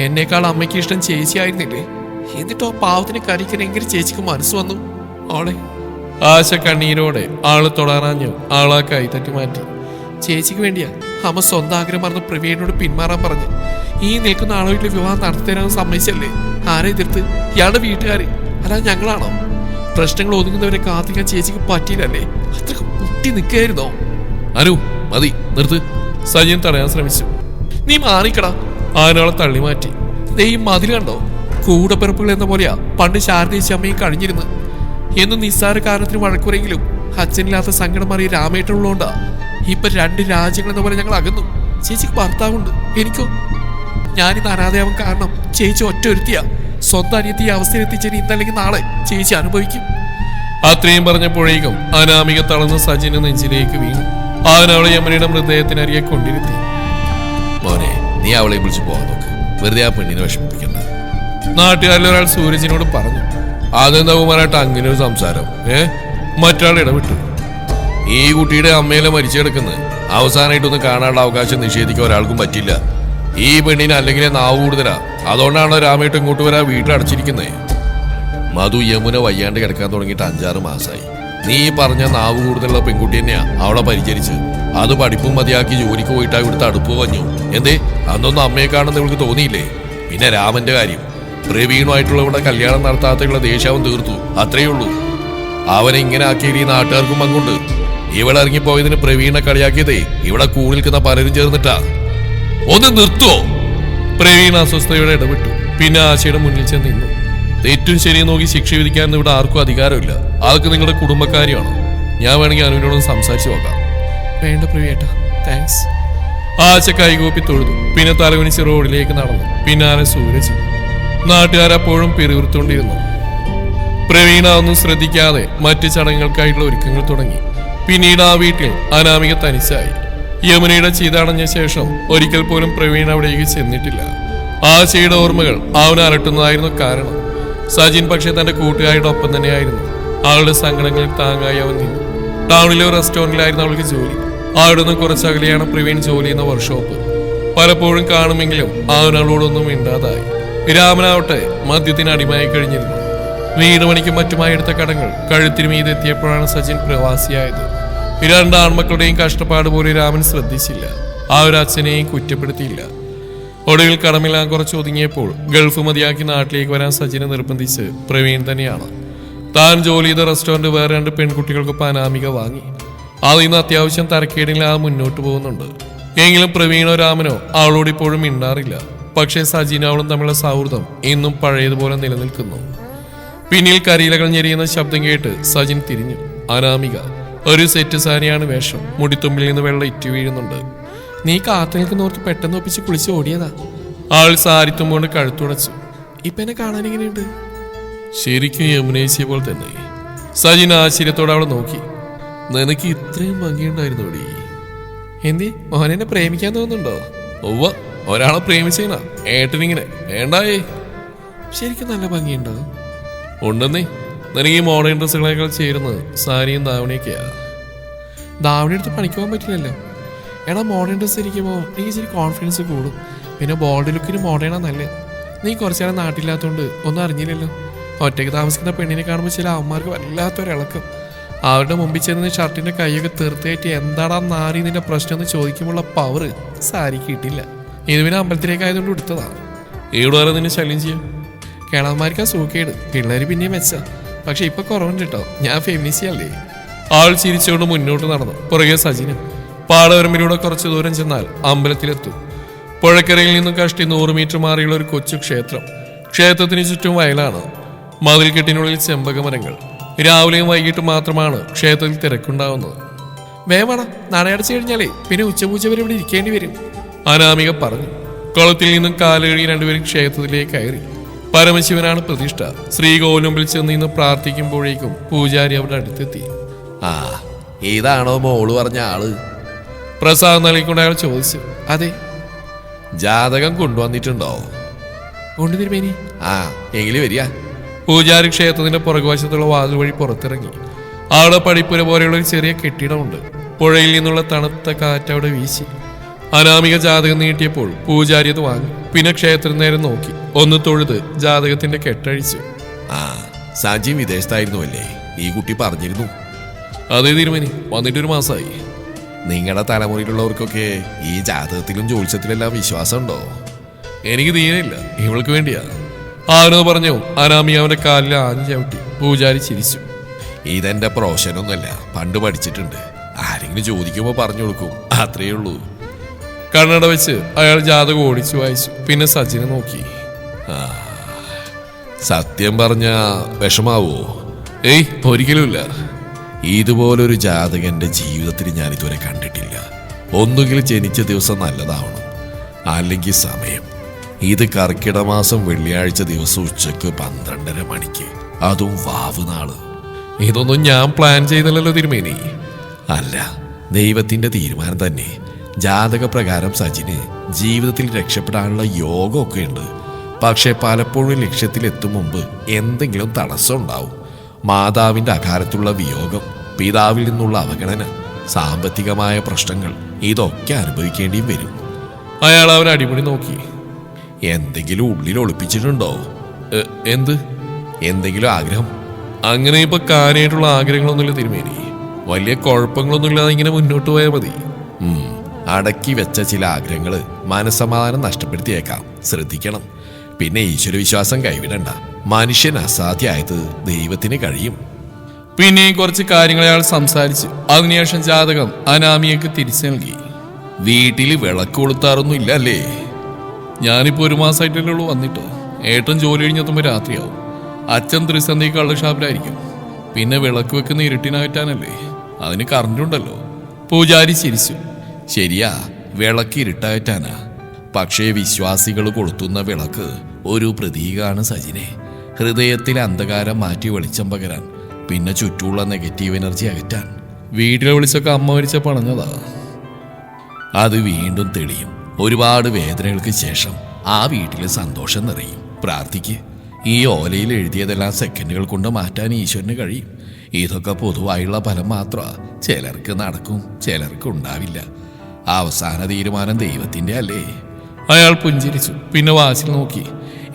A: എന്നേക്കാൾ അമ്മയ്ക്ക് ഇഷ്ടം ചേച്ചി ആയിരുന്നില്ലേ? എന്നിട്ടോ പാവത്തിന് കരിക്കനെങ്കിലും ചേച്ചിക്ക് മനസ്സ് വന്നു അവളെ. ആശ കണ്ണീരോടെ ആള് തൊടാറാഞ്ഞു ആളാ കൈ തട്ടി മാറ്റി. ചേച്ചിക്ക് വേണ്ടിയാ അമ്മ സ്വന്തം ആഗ്രഹം മറന്ന് പ്രവീണിനോട് പിന്മാറാൻ പറഞ്ഞു. ഈ നിൽക്കുന്ന ആളെ വീട്ടിൽ വിവാഹം നടത്തിത്തരാൻ സമ്മതിച്ചല്ലേ? ആരെ എതിർത്ത്? ഇയാളുടെ വീട്ടുകാര്, അല്ലാതെ ഞങ്ങളാണോ? പ്രശ്നങ്ങൾ ഒതുങ്ങുന്നവരെ കാത്തിക്കാൻ ചേച്ചിക്ക് പറ്റിയില്ലല്ലേ? അത്രക്ക് മുട്ടി നിൽക്കുകയായിരുന്നോ? അനു, മതി, നിർത്ത്. സജിൻ തടയാൻ ശ്രമിച്ചു. നീ മാറിക്കടാ. ആനവളെ തള്ളി മാറ്റി. ദേ ഈ മതിൽ കണ്ടോ? കൂടപ്പിറപ്പുകൾ എന്ന പോലെയാ പണ്ട് ശാരദീശ അമ്മയും കഴിഞ്ഞിരുന്നു. എന്നും നിസ്സാര കാരണത്തിന് വഴക്കുറെങ്കിലും അച്ഛനില്ലാത്ത സങ്കടം മാറിയ രാമേട്ടുള്ളതുകൊണ്ടാ ഇപ്പൊ 2 രാജ്യങ്ങൾ എന്ന പോലെ ഞങ്ങൾ അകന്നു. ചേച്ചിക്ക് ഭർത്താവുണ്ട്, എനിക്കോ? ഞാനിന്ന് അനാഥയാവാൻ കാരണം ചേച്ചി ഒറ്റ ഒരുത്തിയാ. സ്വന്തം അനിയത്തി അവസ്ഥയിലെത്തിച്ചതിന് ഇന്നല്ലെങ്കിൽ നാളെ ചേച്ചി അനുഭവിക്കും. അത്രയും പറഞ്ഞപ്പോഴേക്കും അനാമിക തളർന്ന് സജിന് നെഞ്ചിലേക്ക് വീണു. അവനവളെ യമനയുടെ മൃതദേഹത്തിനരികെ കൊണ്ടിരുത്തി. മോനെ, നീ അവളെ വിളിച്ചു പോകാൻ നോക്ക്, വെറുതെ ആ പെണ്ണിനെ വിഷമിപ്പിക്കണ്ട. നാട്ടുകാരിലൊരാൾ സൂരജിനോട് പറഞ്ഞു. അതെന്താ കുമാരായിട്ട് അങ്ങനെ ഒരു സംസാരം? മറ്റാൾ ഇടപെട്ടു. ഈ കുട്ടിയുടെ അമ്മയിലെ മരിച്ചു കിടക്കുന്നത് അവസാനമായിട്ടൊന്നും കാണാനുള്ള അവകാശം നിഷേധിക്കാൻ ഒരാൾക്കും പറ്റില്ല. ഈ പെണ്ണിന് അല്ലെങ്കിൽ നാവ് കൂടുതലാ, അതുകൊണ്ടാണോ രാമേട്ട് ഇങ്ങോട്ട് വരാൻ വീട്ടിലടച്ചിരിക്കുന്നത്. മധു യമുന വയ്യാണ്ട് കിടക്കാൻ തുടങ്ങിയിട്ട് 5-6 മാസമായി. നീ പറഞ്ഞ നാവ് കൂടുതലുള്ള പെൺകുട്ടി തന്നെയാ അവളെ പരിചരിച്ച്. അത് പഠിപ്പും മതിയാക്കി ജോലിക്ക് പോയിട്ടാ ഇവിടുത്തെ അടുപ്പ് വഞ്ഞു. എന്തേ അന്നൊന്നും അമ്മയെ കാണുന്ന ഇവൾക്ക് തോന്നിയില്ലേ? പിന്നെ രാമന്റെ കാര്യം, പ്രവീണുമായിട്ടുള്ള ഇവിടെ കല്യാണം നടത്താത്തുള്ള ദേഷ്യാവൻ തീർത്തു, അത്രയേ ഉള്ളൂ. അവനെ ഇങ്ങനെ ആക്കിയത് ഈ നാട്ടുകാർക്കും പങ്കുണ്ട്. ഇവിടെ ഇറങ്ങിപ്പോയതിന് പ്രവീണെ കളിയാക്കിയതേ ഇവിടെ കൂടി നിൽക്കുന്ന പലരും ചേർന്നിട്ടാ. ഒന്ന് നിർത്തുവോ? പ്രവീൺ അസ്വസ്ഥയോടെ ഇടപെട്ടു. പിന്നെ ആശയുടെ മുന്നിൽ ചെന്ന് നിന്നു. തെറ്റും ശരിയും നോക്കി ശിക്ഷ വിധിക്കാനൊന്നും ഇവിടെ ആർക്കും അധികാരമില്ല. അതൊക്കെ നിങ്ങളുടെ കുടുംബക്കാരിയാണ്. ഞാൻ വേണമെങ്കിൽ അനുവിനോടൊന്ന് സംസാരിച്ചു നോക്കാം. വേണ്ട പ്രവീട്ട, താങ്ക്സ്. ആശ കൈകൂപ്പി തൊഴുതു. പിന്നെ തലകുനിച്ച് റോഡിലേക്ക് നടന്നു. പിന്നാലെ സൂരജ്. നാട്ടുകാരപ്പോഴും പിറുവിറുത്തോണ്ടിരുന്നു. പ്രവീണ ഒന്നും ശ്രദ്ധിക്കാതെ മറ്റ് ചടങ്ങുകൾക്കായിട്ടുള്ള ഒരുക്കങ്ങൾ തുടങ്ങി. പിന്നീട് ആ വീട്ടിൽ അനാമിക തനിച്ചായി. യമുനയുടെ ചീതടഞ്ഞ ശേഷം ഒരിക്കൽ പോലും പ്രവീൺ അവിടേക്ക് ചെന്നിട്ടില്ല. ആശയുടെ ഓർമ്മകൾ അവനെ അലട്ടുന്നതായിരുന്നു കാരണം. സജിൻ പക്ഷെ തന്റെ കൂട്ടുകാരുടെ ഒപ്പം തന്നെയായിരുന്നു. അവളുടെ സങ്കടങ്ങളിൽ താങ്ങായി അവൻ നിന്നു. ടൗണിലെ റെസ്റ്റോറന്റിലായിരുന്നു അവൾക്ക് ജോലി. അവിടെ നിന്ന് കുറച്ചകലെയാണ് പ്രവീൺ ജോലി ചെയ്യുന്ന വർക്ക്ഷോപ്പ്. പലപ്പോഴും കാണുമെങ്കിലും അവൻ അവളോടൊന്നും മിണ്ടാതായി. രാമനാവട്ടെ മദ്യത്തിന് അടിമയായി കഴിഞ്ഞിരുന്നു. വീട് പണിക്കും മറ്റുമായി എടുത്ത കടങ്ങൾ കഴുത്തിന് മീതെത്തിയപ്പോഴാണ് സജിൻ പ്രവാസിയായത്. 2 ആൺമക്കളുടെയും കഷ്ടപ്പാട് പോലും രാമൻ ശ്രദ്ധിച്ചില്ല. ആ ഒരു അച്ഛനെയും കുറ്റപ്പെടുത്തിയില്ല. ഒടുവിൽ കടമില്ലാൻ കുറച്ച് ഒതുങ്ങിയപ്പോൾ ഗൾഫ് മതിയാക്കി നാട്ടിലേക്ക് വരാൻ സജിനെ നിർബന്ധിച്ച് പ്രവീൺ തന്നെയാണ്. താൻ ജോലി ചെയ്ത റെസ്റ്റോറന്റ് വേറെ 2 പെൺകുട്ടികൾക്കൊപ്പം അനാമിക വാങ്ങി. അതിൽ നിന്ന് അത്യാവശ്യം തരക്കേടില്ലാതെ മുന്നോട്ട് പോകുന്നുണ്ട്. എങ്കിലും പ്രവീണോ രാമനോ അവളോട് ഇപ്പോഴും മിണ്ടാറില്ല. പക്ഷേ സജിനും അവളും തമ്മിലുള്ള സൗഹൃദം ഇന്നും പഴയതുപോലെ നിലനിൽക്കുന്നു. പിന്നിൽ കരിയിലകൾ ഞെരിയുന്ന ശബ്ദം കേട്ട് സജിൻ തിരിഞ്ഞു. അനാമിക. ഒരു സെറ്റ് സാരിയാണ് വേഷം. മുടിത്തുമ്പിൽ നിന്ന് വെള്ളം ഇറ്റു വീഴുന്നുണ്ട്. നീ കാത്തു നിൽക്കുന്നോർത്ത് പെട്ടെന്ന് ഒപ്പിച്ച് കുളിച്ച് ഓടിയതാ. ആൾ സാരിത്തുമ്പോണ്ട് കഴുത്തുടച്ചു. ഇപ്പൊ എന്നെ കാണാൻ എങ്ങനെയുണ്ട്? ശരിക്കും യമുനേശിയെ പോലെ തന്നെ. സജിൻ ആശ്ചര്യത്തോടെ അവളെ നോക്കി. നിനക്ക് ഇത്രയും ഭംഗിയുണ്ടായിരുന്നു ഓടി. എന്തി മോനെന്നെ പ്രേമിക്കാൻ തോന്നുന്നുണ്ടോ? ഒവ്വ, ഒരാളെ പ്രേമിച്ചേനാ ഏട്ടനിങ്ങനെ വേണ്ടായേ. ശരിക്കും നല്ല ഭംഗിയുണ്ടോ? ഉണ്ടെന്നേ. നിനക്ക് ഈ മോഡേൺ ഡ്രസ്സുകളേക്കാൾ ചേരുന്നത് സാരിയും ധാവണിയൊക്കെയാ. ധാവണി എടുത്ത് പണിക്ക് പോകാൻ പറ്റില്ലല്ലോ. എടാ, മോഡേൺ ഡ്രസ്സ് ഇരിക്കുമ്പോൾ നീ ഇച്ചിരി കോൺഫിഡൻസ് കൂടും. പിന്നെ ബോൾഡ് ലുക്കിന് മോഡേണാ നല്ലത്. നീ കുറച്ചേരം നാട്ടില്ലാത്തതുകൊണ്ട് ഒന്നും അറിഞ്ഞില്ലല്ലോ. ഒറ്റയ്ക്ക് താമസിക്കുന്ന പെണ്ണിനെ കാണുമ്പോൾ ചില അമ്മമാർക്ക് വല്ലാത്തൊരിളക്കം. അവരുടെ മുമ്പിൽ ചെന്ന് ഷർട്ടിന്റെ കൈയൊക്കെ തീർത്തേറ്റ് എന്താടാ നാരി നിന്റെ പ്രശ്നം എന്ന് ചോദിക്കുമ്പോഴുള്ള പവർ സാരി കിട്ടില്ല. ഇത് പിന്നെ അമ്പലത്തിലേക്ക് ആയതുകൊണ്ട് എടുത്തതാണ്. ഇവിടെ വരെ നിന്നെ ശല്യം ചെയ്യും. കേളന്മാർക്ക് ആ സൂക്കേട്, പിള്ളേര് പിന്നെയും വെച്ച. പക്ഷെ ഇപ്പൊ കുറവുണ്ട് കേട്ടോ, ഞാൻ ഫെമിനിസി അല്ലേ. ആൾ ചിരിച്ചുകൊണ്ട് മുന്നോട്ട് നടന്നു. പുറകെ സജിനും. പാടവരമ്പിലൂടെ കുറച്ചു ദൂരം ചെന്നാൽ അമ്പലത്തിലെത്തും. പുഴക്കരയിൽ നിന്നും കഷ്ടി 100 മീറ്റർ മാറിയുള്ള ഒരു കൊച്ചു ക്ഷേത്രം. ക്ഷേത്രത്തിന് ചുറ്റും വയലാണ്. മതിൽക്കെട്ടിനുള്ളിൽ ചെമ്പകമരങ്ങൾ. രാവിലെയും വൈകിട്ടും മാത്രമാണ് ക്ഷേത്രത്തിൽ തിരക്കുണ്ടാവുന്നത്. വേണം, നടയടച്ചു കഴിഞ്ഞാലേ പിന്നെ ഉച്ചപൂജ വരെ ഇവിടെ ഇരിക്കേണ്ടി വരും, അനാമിക പറഞ്ഞു. കുളത്തിൽ നിന്നും കാലുകഴുകി 2 പേരും ക്ഷേത്രത്തിലേക്ക് കയറി. പരമശിവനാണ് പ്രതിഷ്ഠ. ശ്രീകോവിലുമ്പിൽ ചെന്ന് നിന്ന് പ്രാർത്ഥിക്കുമ്പോഴേക്കും പൂജാരി അവിടെ അടുത്തെത്തി. ആ, ഇതാണോ മോള് പറഞ്ഞ ആള്? പ്രസാദം നൽകിക്കൊണ്ട് അയാൾ ചോദിച്ചു. അതെ. ജാതകം കൊണ്ടുവന്നിട്ടുണ്ടോ? ഉണ്ട് തിരുമേനി. ആ, എങ്കിലും വരിക. പൂജാരി ക്ഷേത്രത്തിന്റെ പുറകുവശത്തുള്ള വാതിൽ വഴി പുറത്തിറങ്ങി. അവിടെ പടിപ്പുര പോലെയുള്ള ഒരു ചെറിയ കെട്ടിടമുണ്ട്. പുഴയിൽ നിന്നുള്ള തണുത്ത കാറ്റ് അവിടെ വീശി. അനാമിക ജാതകം നീട്ടിയപ്പോൾ പൂജാരി അത് വാങ്ങി. പിന്നെ ക്ഷേത്രം നേരം നോക്കി ഒന്ന് തൊഴുത് ജാതകത്തിന്റെ കെട്ടഴിച്ചു. ആ, സാജി വിദേശത്തായിരുന്നു അല്ലേ? ഈ കുട്ടി പറഞ്ഞിരുന്നു. അതേ തിരുമേനി, വന്നിട്ടൊരു മാസമായി. നിങ്ങളുടെ തലമുറയിലുള്ളവർക്കൊക്കെ ഈ ജാതകത്തിലും ജ്യോത്സ്യത്തിലെല്ലാം വിശ്വാസമുണ്ടോ? എനിക്ക് തീരെയില്ല, ഇവൾക്ക് വേണ്ടിയാ. ആരോ പറഞ്ഞു. അനാമി അവന്റെ കാലിൽ ആഞ്ഞു ചവിട്ടി. പൂജാരി ചിരിച്ചു. ഇതെന്റെ പ്രൊഫഷനൊന്നുമല്ല, പണ്ട് പഠിച്ചിട്ടുണ്ട്. ആരെങ്കിലും ചോദിക്കുമ്പോൾ പറഞ്ഞു കൊടുക്കും, അത്രയേ ഉള്ളൂ. കണ്ണട വെച്ച് അയാൾ ജാതകം ഓടിച്ചു വായിച്ചു. പിന്നെ സജിനെ നോക്കി.
B: സത്യം പറഞ്ഞ വിഷമാവോ?
A: ഏയ്, ഒരിക്കലുമില്ല.
B: ഇതുപോലൊരു ജാതകം എൻ്റെ ജീവിതത്തിൽ ഞാൻ ഇതുവരെ കണ്ടിട്ടില്ല. ഒന്നുകിൽ ജനിച്ച ദിവസം നല്ലതാവണം, അല്ലെങ്കിൽ സമയം. ഇത് കർക്കിട മാസം വെള്ളിയാഴ്ച ദിവസം ഉച്ചക്ക് 12:30 മണിക്ക്, അതും വാവ് നാള്.
A: ഇതൊന്നും ഞാൻ പ്ലാൻ ചെയ്തല്ലോ തിരുമേനി.
B: അല്ല, ദൈവത്തിന്റെ തീരുമാനം തന്നെ. ജാതക പ്രകാരം സജിന് ജീവിതത്തിൽ രക്ഷപ്പെടാനുള്ള യോഗമൊക്കെ ഉണ്ട്. പക്ഷെ പലപ്പോഴും ലക്ഷ്യത്തിലെത്തും മുമ്പ് എന്തെങ്കിലും തടസ്സം ഉണ്ടാവും. മാതാവിന്റെ അകാലത്തുള്ള വിയോഗം, പിതാവിൽ നിന്നുള്ള അവഗണന, സാമ്പത്തികമായ പ്രശ്നങ്ങൾ, ഇതൊക്കെ അനുഭവിക്കേണ്ടിയും വരും.
A: അയാൾ അവൻ അടിപൊളി നോക്കി.
B: എന്തെങ്കിലും ഉള്ളിൽ ഒളിപ്പിച്ചിട്ടുണ്ടോ?
A: എന്ത്?
B: എന്തെങ്കിലും ആഗ്രഹം?
A: അങ്ങനെ ഇപ്പൊ കാര്യമായിട്ടുള്ള ആഗ്രഹങ്ങളൊന്നുമില്ല തിരുമേനി. വലിയ കുഴപ്പങ്ങളൊന്നുമില്ലാതെ ഇങ്ങനെ മുന്നോട്ട് പോയാൽ മതി.
B: അടക്കി വെച്ച ചില ആഗ്രഹങ്ങൾ മനസ്സമാധാനം നഷ്ടപ്പെടുത്തിയേക്കാം, ശ്രദ്ധിക്കണം. പിന്നെ ഈശ്വരവിശ്വാസം കൈവിടണ്ട. മനുഷ്യൻ അസാധ്യമായത് ദൈവത്തിന് കഴിയും.
A: പിന്നെ കുറച്ച് കാര്യങ്ങൾ അയാൾ സംസാരിച്ചു. അതിനുശേഷം ജാതകം അനാമിയക്ക് തിരിച്ചു നൽകി.
B: വീട്ടിൽ വിളക്ക് കൊളുത്താറൊന്നും ഇല്ല അല്ലേ?
A: ഞാനിപ്പോ 1 മാസമായിട്ടല്ലേ ഉള്ളൂ വന്നിട്ട്. ഏട്ടൻ ജോലി കഴിഞ്ഞെത്തുമ്പോൾ രാത്രിയാവും. അച്ഛൻ ത്രിസന്ധി കള്ളുഷാപ്പിലായിരിക്കും. പിന്നെ വിളക്ക് വെക്കുന്ന ഇരുട്ടിനകറ്റാനല്ലേ, അതിന് കറണ്ടുണ്ടല്ലോ. പൂജാരി ചിരിച്ചു.
B: ശരിയാ, വിളക്ക് ഇരുട്ടകറ്റാനാ. പക്ഷേ വിശ്വാസികൾ കൊളുത്തുന്ന വിളക്ക് ഒരു പ്രതീകമാണ് സജിനെ. ഹൃദയത്തിലെ അന്ധകാരം മാറ്റി വെളിച്ചം പകരാൻ, പിന്നെ ചുറ്റുമുള്ള നെഗറ്റീവ് എനർജി അകറ്റാൻ.
A: വീട്ടിലെ വിളിച്ചൊക്കെ അമ്മ മരിച്ച പണഞ്ഞതാ.
B: അത് വീണ്ടും തെളിയും. ഒരുപാട് വേദനകൾക്ക് ശേഷം ആ വീട്ടിൽ സന്തോഷം നിറയും. പ്രാർത്ഥിക്ക്. ഈ ഓലയിൽ എഴുതിയതെല്ലാം സെക്കൻഡുകൾ കൊണ്ട് മാറ്റാൻ ഈശ്വരന് കഴിയും. ഇതൊക്കെ പൊതുവായുള്ള ഫലം മാത്രമാണ്. ചിലർക്ക് നടക്കും, ചിലർക്ക് ഉണ്ടാവില്ല. അവസാന തീരുമാനം ദൈവത്തിൻ്റെ അല്ലേ?
A: അയാൾ പുഞ്ചിരിച്ചു. പിന്നെ വാച്ചിൽ നോക്കി.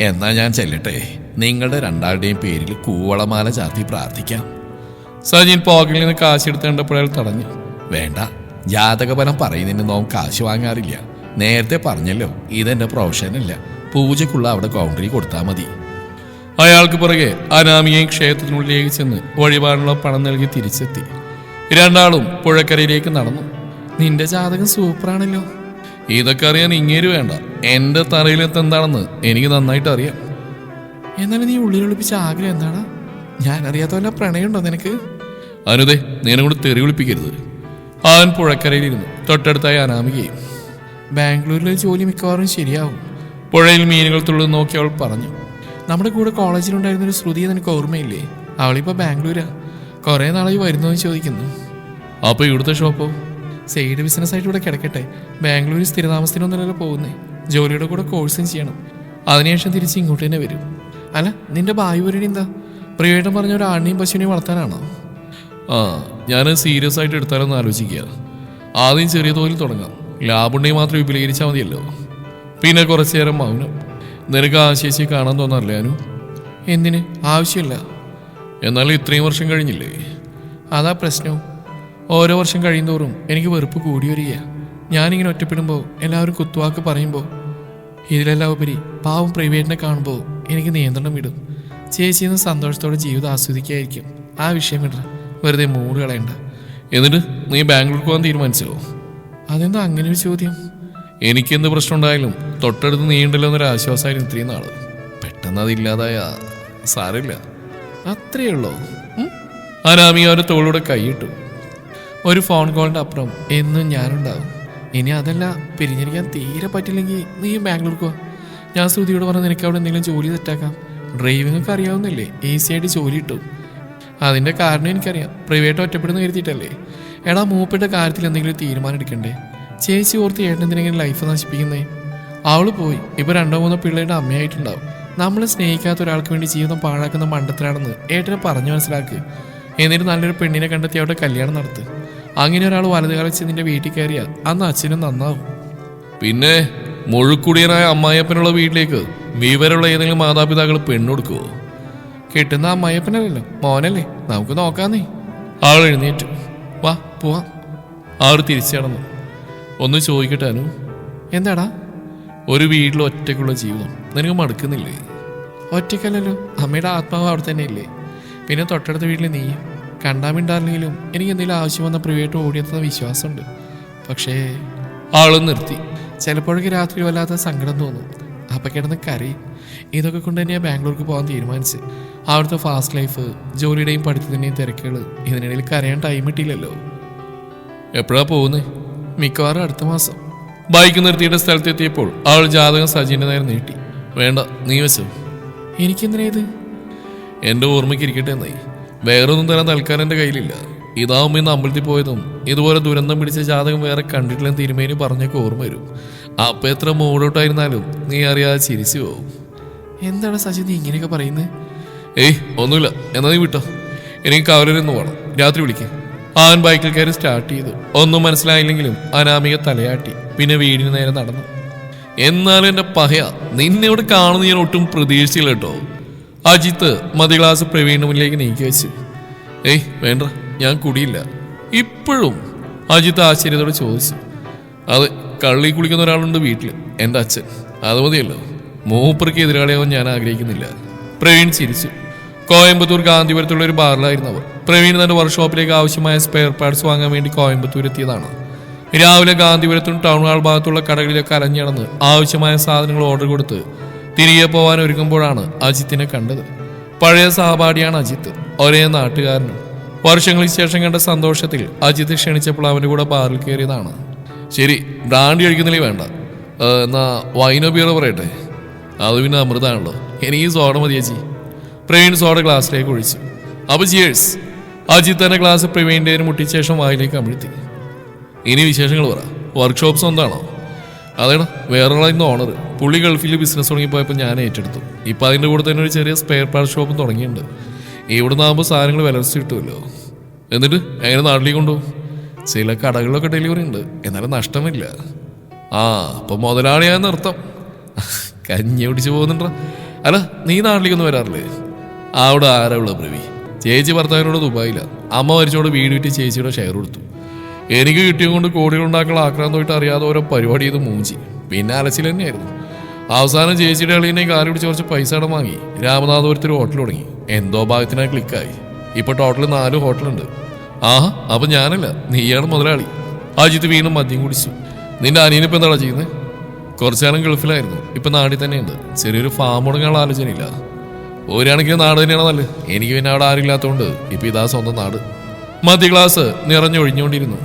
B: എന്നാ ഞാൻ ചെല്ലട്ടെ. നിങ്ങളുടെ രണ്ടാളുടെയും പേരിൽ കൂവളമാല ചാർത്തി പ്രാർത്ഥിക്കാം.
A: സജിൻ പോക്കറ്റിൽ നിന്ന് കാശെടുത്ത് കണ്ടപ്പോൾ തടഞ്ഞു.
B: വേണ്ട, ജാതകഫലം പറയുന്നതിന് നോം കാശ് വാങ്ങാറില്ല. നേരത്തെ പറഞ്ഞല്ലോ, ഇതെന്റെ പ്രൊഫഷനല്ല. പൂജക്കുള്ള അവിടെ കൗണ്ടറിൽ കൊടുത്താൽ മതി.
A: അയാൾക്ക് പുറകെ അനാമിയെ ക്ഷേത്രത്തിനുള്ളിലേക്ക് ചെന്ന് വഴിപാടുള്ള പണം നൽകി തിരിച്ചെത്തി. രണ്ടാളും പുഴക്കരയിലേക്ക് നടന്നു. നിന്റെ ജാതകം സൂപ്പറാണല്ലോ. ഇതൊക്കെ അറിയാൻ ഇങ്ങേര് വേണ്ട. എന്റെ തറയിലെത്ത് എന്താണെന്ന് എനിക്ക് നന്നായിട്ട് അറിയാം. എന്നാലും നീ ഉള്ളിലൊളിപ്പിച്ച ആഗ്രഹം എന്താണ്? ഞാൻ അറിയാത്ത വല്ല പ്രണയമുണ്ടോ നിനക്ക്? അനുദേ, നീനെ കൂടെ തെറി വിളിപ്പിക്കരുത്. അവൻ പുഴക്കരയിലിരുന്നു. തൊട്ടടുത്തായി അനാമികയും. ബാംഗ്ലൂരിലെ ജോലി മിക്കവാറും ശരിയാവും. പുഴയിൽ മീനുകൾ തുള്ളും നോക്കി അവൾ പറഞ്ഞു. നമ്മുടെ കൂടെ കോളേജിലുണ്ടായിരുന്നൊരു ശ്രുതി നിനക്ക് ഓർമ്മയില്ലേ? അവളിപ്പോൾ ബാംഗ്ലൂരാ. കുറേ നാളായി വരുന്നതെന്ന് ചോദിക്കുന്നു. അപ്പോൾ ഇവിടുത്തെ ഷോപ്പോ? സൈഡ് ബിസിനസ് ആയിട്ട് ഇവിടെ കിടക്കട്ടെ. ബാംഗ്ലൂരിൽ സ്ഥിരതാമസത്തിനൊന്നുമല്ലോ പോകുന്നേ. ജോലിയുടെ കൂടെ കോഴ്സും ചെയ്യണം. അതിനുശേഷം തിരിച്ച് ഇങ്ങോട്ട് തന്നെ വരും. അല്ല, നിന്റെ ഭാവി പരിപാടി എന്താ? പ്രിയേട്ടൻ പറഞ്ഞ ഒരു ആണിനെയും പശുവിനെയും വളർത്താനാണോ? ഞാൻ സീരിയസ് ആയിട്ട് എടുത്താലൊന്ന് ആലോചിക്കുക. ആദ്യം ചെറിയ തോതിൽ തുടങ്ങാം. ലാഭുണ്ടെങ്കിൽ മാത്രം വിപുലീകരിച്ചാൽ മതിയല്ലോ. പിന്നെ കുറച്ചു നേരം മൗനം. നിനക്ക് ആശേഷി കാണാൻ തോന്നാറില്ല അനു? എന്തിന്? ആവശ്യമില്ല. എന്നാലും ഇത്രയും വർഷം കഴിഞ്ഞില്ലേ? അതാ പ്രശ്നവും. ഓരോ വർഷം കഴിയുന്തോറും എനിക്ക് വെറുപ്പ് കൂടി വരിക. ഞാനിങ്ങനെ ഒറ്റപ്പെടുമ്പോൾ എല്ലാവരും കുത്തുവാക്ക് പറയുമ്പോൾ, ഇതിലെല്ലാം ഉപരി പാവം പ്രൈവേറ്റിനെ കാണുമ്പോൾ എനിക്ക് നിയന്ത്രണം വിടും. ചേച്ചിന്ന് സന്തോഷത്തോടെ ജീവിതം ആസ്വദിക്കായിരിക്കും. ആ വിഷയം വിട, വെറുതെ മൂഡ് കളയണ്ട. എന്നിട്ട് നീ ബാംഗ്ലൂർ പോകാൻ തീരുമാനിച്ചോ? അതെന്താ അങ്ങനെ ഒരു ചോദ്യം? എനിക്കെന്ത് പ്രശ്നം ഉണ്ടായാലും തൊട്ടടുത്ത് നീണ്ടല്ലോ എന്നൊരു ആശ്വാസമായിരുന്നു ഇത്രയും നാള്. പെട്ടെന്ന് അതില്ലാതായ സാരമില്ല. അത്രയേ ഉള്ളൂ. അനാമി അവരുടെ തോളിലൂടെ കൈയിട്ടു. ഒരു ഫോൺ കോളിൻ്റെ അപ്പുറം എന്നും ഞാനുണ്ടാവും. ഇനി അതല്ല, പിരിഞ്ഞിരിക്കാൻ തീരെ പറ്റില്ലെങ്കിൽ നീ ബാംഗ്ലൂർക്ക് പോ. ഞാൻ ശ്രുതിയോട് പറഞ്ഞ് നിനക്ക് അവിടെ എന്തെങ്കിലും ജോലി സെറ്റാക്കാം. ഡ്രൈവിംഗ് ഒക്കെ അറിയാവുന്നില്ലേ? ഈസി ആയിട്ട് ജോലി കിട്ടും. അതിൻ്റെ കാരണം എനിക്കറിയാം. പ്രൈവേറ്റ് ഒറ്റപ്പെടുന്ന കരുതിയിട്ടല്ലേ. എടാ, മൂപ്പിട്ട കാര്യത്തിൽ എന്തെങ്കിലും തീരുമാനം എടുക്കണ്ടേ? ചേച്ചി ഓർത്ത് ഏട്ടൻ എന്തിനെങ്കിലും ലൈഫ് നശിപ്പിക്കുന്നേ? അവള് പോയി. ഇപ്പോൾ 2-3 പിള്ളേരുടെ അമ്മയായിട്ടുണ്ടാവും. നമ്മളെ സ്നേഹിക്കാത്ത ഒരാൾക്ക് വേണ്ടി ജീവിതം പാഴാക്കുന്ന മണ്ടത്തിലാണെന്ന് ഏട്ടനെ പറഞ്ഞു മനസ്സിലാക്ക്. എന്നിട്ട് നല്ലൊരു പെണ്ണിനെ കണ്ടെത്തി അവിടെ കല്യാണം നടത്ത്. അങ്ങനെ ഒരാൾ വലതുകാലം നിന്റെ വീട്ടിൽ കയറിയാൽ അന്ന് അച്ഛനും നന്നാവും. പിന്നെ മുഴുക്കുടിയനായ അമ്മായിയപ്പനുള്ള വീട്ടിലേക്ക് വിവരമുള്ള ഏതെങ്കിലും മാതാപിതാക്കൾ പെണ്ണുകൊടുക്കുവോ? കിട്ടുന്ന അമ്മായിയപ്പനല്ലല്ലോ, മോനല്ലേ. നമുക്ക് നോക്കാന്നേ. ആൾ എഴുന്നേറ്റു. വാ പോവാം. ആൾ തിരിച്ചു കടന്നു. ഒന്ന് ചോദിക്കട്ടെ അനു? എന്താടാ? ഒരു വീട്ടിൽ ഒറ്റയ്ക്കുള്ള ജീവിതം നിനക്ക് മടുക്കുന്നില്ലേ? ഒറ്റയ്ക്കല്ലല്ലോ, അമ്മയുടെ ആത്മാവ് അവിടെ തന്നെയല്ലേ. പിന്നെ തൊട്ടടുത്ത വീട്ടിൽ നീ കണ്ടാൻ മിണ്ടാറില്ലെങ്കിലും എനിക്ക് എന്തെങ്കിലും ആവശ്യം വന്ന പ്രൈവേറ്റ് ഓടിയെത്തുന്ന വിശ്വാസമുണ്ട്. പക്ഷേ ആളും നിർത്തി. ചിലപ്പോഴൊക്കെ രാത്രി വല്ലാത്ത സങ്കടം തോന്നും. അപ്പം കിടന്ന് കരയും. ഇതൊക്കെ കൊണ്ട് തന്നെയാണ് ബാംഗ്ലൂർക്ക് പോകാൻ തീരുമാനിച്ച്. അവിടുത്തെ ഫാസ്റ്റ് ലൈഫ്, ജോലിയുടെയും പഠിത്തത്തിൻ്റെയും തിരക്കുകൾ, ഇതിനിടയിൽ കരയാൻ ടൈം കിട്ടിയില്ലല്ലോ. എപ്പോഴാ പോകുന്നത്? മിക്കവാറും അടുത്ത മാസം. ബൈക്ക് നിർത്തിയിട്ട് സ്ഥലത്തെത്തിയപ്പോൾ അവൾ ജാതകം സജിൻ്റെ നേരെ നീട്ടി. വേണ്ട, നീ വെച്ചോ. എനിക്കെന്തിനാ ഇത്? എൻ്റെ ഓർമ്മയ്ക്ക് ഇരിക്കട്ടെ എന്നായി. വേറൊന്നും തരാൻ തൽക്കാലം എൻ്റെ കയ്യിലില്ല. ഇതാവുമ്പോൾ ഇന്ന് അമ്പലത്തിൽ പോയതും ഇതുപോലെ ദുരന്തം പിടിച്ച ജാതകം വേറെ കണ്ടിട്ടില്ലെന്ന് തിരുമേനി പറഞ്ഞൊക്കെ ഓർമ്മ വരും. അപ്പം എത്ര മൂടോട്ടായിരുന്നാലും നീ അറിയാതെ ചിരിച്ചു പോവും. എന്താണ് സജി നീ ഇങ്ങനെയൊക്കെ പറയുന്നത്? ഏയ് ഒന്നുമില്ല, എന്നാ നീ വിട്ടോ. എനിക്ക് കവലൊന്ന് പോകണം, രാത്രി വിളിക്കാം. അവൻ ബൈക്കിൽ കയറി സ്റ്റാർട്ട് ചെയ്തു. ഒന്നും മനസ്സിലായില്ലെങ്കിലും അനാമിക തലയാട്ടി. പിന്നെ വീടിന് നേരെ നടന്നു. എന്നാലും എൻ്റെ പഹയ, നിന്നെ ഇവിടെ കാണുന്ന ഞാൻ ഒട്ടും പ്രതീക്ഷിച്ചില്ല കേട്ടോ. അജിത്ത് മതി ഗ്ലാസ് പ്രവീണിന് മുന്നിലേക്ക് നീക്കി വെച്ചു. ഏയ് വേണ്ട, ഞാൻ കുടിയില്ല. ഇപ്പോഴും? അജിത്ത് ആശ്ചര്യത്തോടെ ചോദിച്ചു. അതെ, കള്ളി കുളിക്കുന്ന ഒരാളുണ്ട് വീട്ടിൽ, എൻ്റെ അച്ഛൻ. അത് മതിയല്ലോ, മൂപ്പർക്ക് എതിരാളിയാവാൻ ഞാൻ ആഗ്രഹിക്കുന്നില്ല. പ്രവീൺ ചിരിച്ചു. കോയമ്പത്തൂർ ഗാന്ധിപുരത്തുള്ള ഒരു ബാറിലായിരുന്നു അവർ. പ്രവീൺ തന്റെ വർക്ക്ഷോപ്പിലേക്ക് ആവശ്യമായ സ്പെയർ പാർട്സ് വാങ്ങാൻ വേണ്ടി കോയമ്പത്തൂർ എത്തിയതാണ്. രാവിലെ ഗാന്ധിപുരത്തും ടൗൺ ഹാൾ ഭാഗത്തുള്ള കടകളിലൊക്കെ അലഞ്ഞടന്ന് ആവശ്യമായ സാധനങ്ങൾ ഓർഡർ കൊടുത്ത് തിരികെ പോകാൻ ഒരുങ്ങുമ്പോഴാണ് അജിത്തിനെ കണ്ടത്. പഴയ സഹപാഠിയാണ് അജിത്ത്, ഒരേ നാട്ടുകാരനും. വർഷങ്ങൾക്ക് ശേഷം കണ്ട സന്തോഷത്തിൽ അജിത്ത് ക്ഷണിച്ചപ്പോൾ അവൻ്റെ കൂടെ ബാറിൽ കയറിയതാണ്. ശരി, ബ്രാൻഡി കഴിക്കുന്നില്ലേ? വേണ്ട, എന്നാ വൈനോ ബിയർ പറയട്ടെ. അത് പിന്നെ അമൃതാണല്ലോ, എനിക്ക് സോഡ മതി ചേച്ചി. പ്രവീൺ സോഡ ഗ്ലാസ്സിലേക്ക് ഒഴിച്ചു. അപ്പോൾ ചിയേഴ്സ്. അജിത്ത് തന്നെ ഗ്ലാസ് പ്രവീണിൻ്റെ മുട്ടിച്ച ശേഷം വായിലേക്ക് അമിഴ്ത്തി. ഇനി വിശേഷങ്ങൾ പറ. വർക്ക്ഷോപ്പ് സ്വന്തമാണോ? അതേടാ, വേറൊരാളായിരുന്നു ഓണർ. പുള്ളി ഗൾഫിൽ ബിസിനസ് തുടങ്ങിപ്പോയപ്പോൾ ഞാൻ ഏറ്റെടുത്തു. ഇപ്പം അതിൻ്റെ കൂടെ തന്നെ ഒരു ചെറിയ സ്പെയർ പാർട്ട് ഷോപ്പും തുടങ്ങിയിട്ടുണ്ട്. ഇവിടുന്ന് ആകുമ്പോൾ സാധനങ്ങൾ വിലർച്ച് കിട്ടുമല്ലോ. എന്നിട്ട് എങ്ങനെ നാട്ടിലേക്ക് കൊണ്ടുപോകും? ചില കടകളിലൊക്കെ ഡെലിവറി ഉണ്ട്, എന്നാലും നഷ്ടമില്ല. ആ, അപ്പം മുതലാളിയാന്ന് അർത്ഥം. കഞ്ഞി പിടിച്ച് പോകുന്നുണ്ടോ? അല്ല, നീ നാട്ടിലേക്കൊന്നും വരാറില്ലേ? അവിടെ ആരാ ഉള്ള പ്രവി? ചേച്ചി ഭർത്താവിനോട് ദുബായില്ല. അമ്മ മരിച്ചോട് വീട് വിറ്റ് ചേച്ചിയുടെ ഷെയർ കൊടുത്തു. എനിക്ക് കിട്ടിയത് കൊണ്ട് കോടികളുണ്ടാക്കാനുള്ള ആക്രാന്തമായിട്ട് അറിയാതെ ഓരോ പരിപാടി ചെയ്ത് മൂഞ്ചി. പിന്നെ അലച്ചിൽ തന്നെയായിരുന്നു. അവസാനം ചേച്ചിയുടെ അളിയനെ കാല് പിടിച്ച് കുറച്ച് പൈസ അടം വാങ്ങി രാമനാഥപുരത്തൊരു ഹോട്ടൽ തുടങ്ങി. എന്തോ ഭാഗത്തിനായി ക്ലിക്കായി. ഇപ്പൊ ടോട്ടൽ 4 ഹോട്ടലുണ്ട്. ആഹാ, അപ്പൊ ഞാനല്ല, നീയാണ് മുതലാളി. അജിത്ത് വീണ്ടും മദ്യം കുടിച്ചു. നിന്റെ അനിയനിപ്പോ എന്താണോ ചെയ്യുന്നത്? കുറച്ചാലും ഗൾഫിലായിരുന്നു, ഇപ്പൊ നാട്ടിൽ തന്നെയുണ്ട്. ചെറിയൊരു ഫാം തുടങ്ങാനുള്ള ആലോചനയില്ല. ഒരാണെങ്കിൽ നാട് തന്നെയാണ് നല്ലത്. എനിക്ക് പിന്നെ അവിടെ ആരില്ലാത്തതുകൊണ്ട് ഇപ്പൊ ഇതാ സ്വന്തം നാട്. മദ്യ ഗ്ലാസ് നിറഞ്ഞൊഴിഞ്ഞുകൊണ്ടിരുന്നു.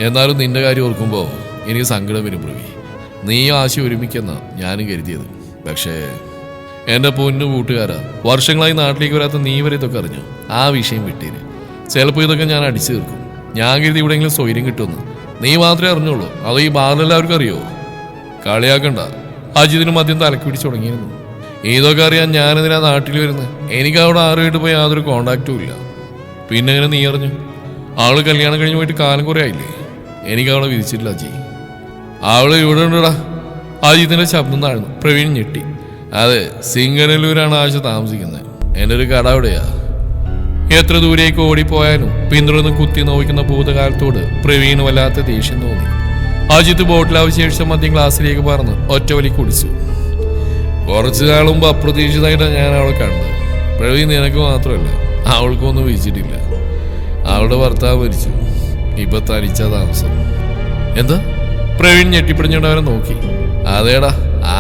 A: എന്നാലും നിന്റെ കാര്യം ഓർക്കുമ്പോൾ എനിക്ക് സങ്കടം വരും പ്രവി. നീ ആശ ഒരുമിക്കുന്ന ഞാനും കരുതിയത്. പക്ഷേ എൻ്റെ പൊന്നു കൂട്ടുകാരാ, വർഷങ്ങളായി നാട്ടിലേക്ക് വരാത്ത നീ വരെ ഇതൊക്കെ അറിഞ്ഞു. ആ വിഷയം വിട്ടേര്. ചിലപ്പോൾ ഇതൊക്കെ ഞാൻ അടിച്ചു തീർക്കും. ഞാൻ കരുതി ഇവിടെയെങ്കിലും സ്വൈര്യം കിട്ടുമെന്ന്. നീ മാത്രമേ അറിഞ്ഞുള്ളൂ, അതോ ഈ ബാറിലെല്ലാവർക്കും അറിയോ? കളിയാക്കണ്ട. അജിതിന് മദ്യം തലക്ക് പിടിച്ചു തുടങ്ങിയിരുന്നു. ഇതൊക്കെ അറിയാൻ ഞാനെന്തിനാ നാട്ടിൽ വരുന്നത്? എനിക്ക് അവിടെ ആരുമായിട്ട് പോയി യാതൊരു കോണ്ടാക്റ്റും ഇല്ല. പിന്നെ എങ്ങനെ നീ അറിഞ്ഞു? അവള് കല്യാണം കഴിഞ്ഞ് പോയിട്ട് കാലം കുറേ ആയില്ലേ? എനിക്ക് അവളെ വിധിച്ചിട്ടില്ല അജി. അവള് ഇവിടെ ഉണ്ടടാ. അജിത്തിന്റെ ശബ്ദം താഴ്ന്നു. പ്രവീൺ ഞെട്ടി. അതെ, സിംഗനല്ലൂരാണ് ആശ താമസിക്കുന്നത്. എൻ്റെ ഒരു കട അവിടെയാ. എത്ര ദൂരേക്ക് ഓടിപ്പോയാലും പിന്തുടർന്ന് കുത്തി നോക്കുന്ന ഭൂതകാലത്തോട് പ്രവീണ് വല്ലാത്ത ദേഷ്യം തോന്നി. അജിത്ത് ബോട്ടിൽ അവശേഷിച്ച മദ്യം ഗ്ലാസ്സിലേക്ക് പറന്ന് ഒറ്റവലി കുടിച്ചു. കുറച്ചു കാലം മുമ്പ് അപ്രതീക്ഷിതമായിട്ടാണ് ഞാൻ അവളെ കണ്ടത്. പ്രവീൺ നിനക്ക് മാത്രമല്ല, അവൾക്കൊന്നും വിധിച്ചിട്ടില്ല. അവളുടെ ഭർത്താവ് മരിച്ചു. ഇപ്പൊ തനിച്ച താമസം. എന്താ? പ്രവീൺ ഞെട്ടിപ്പിടിഞ്ഞോണ്ട് അവനെ നോക്കി. അതേടാ,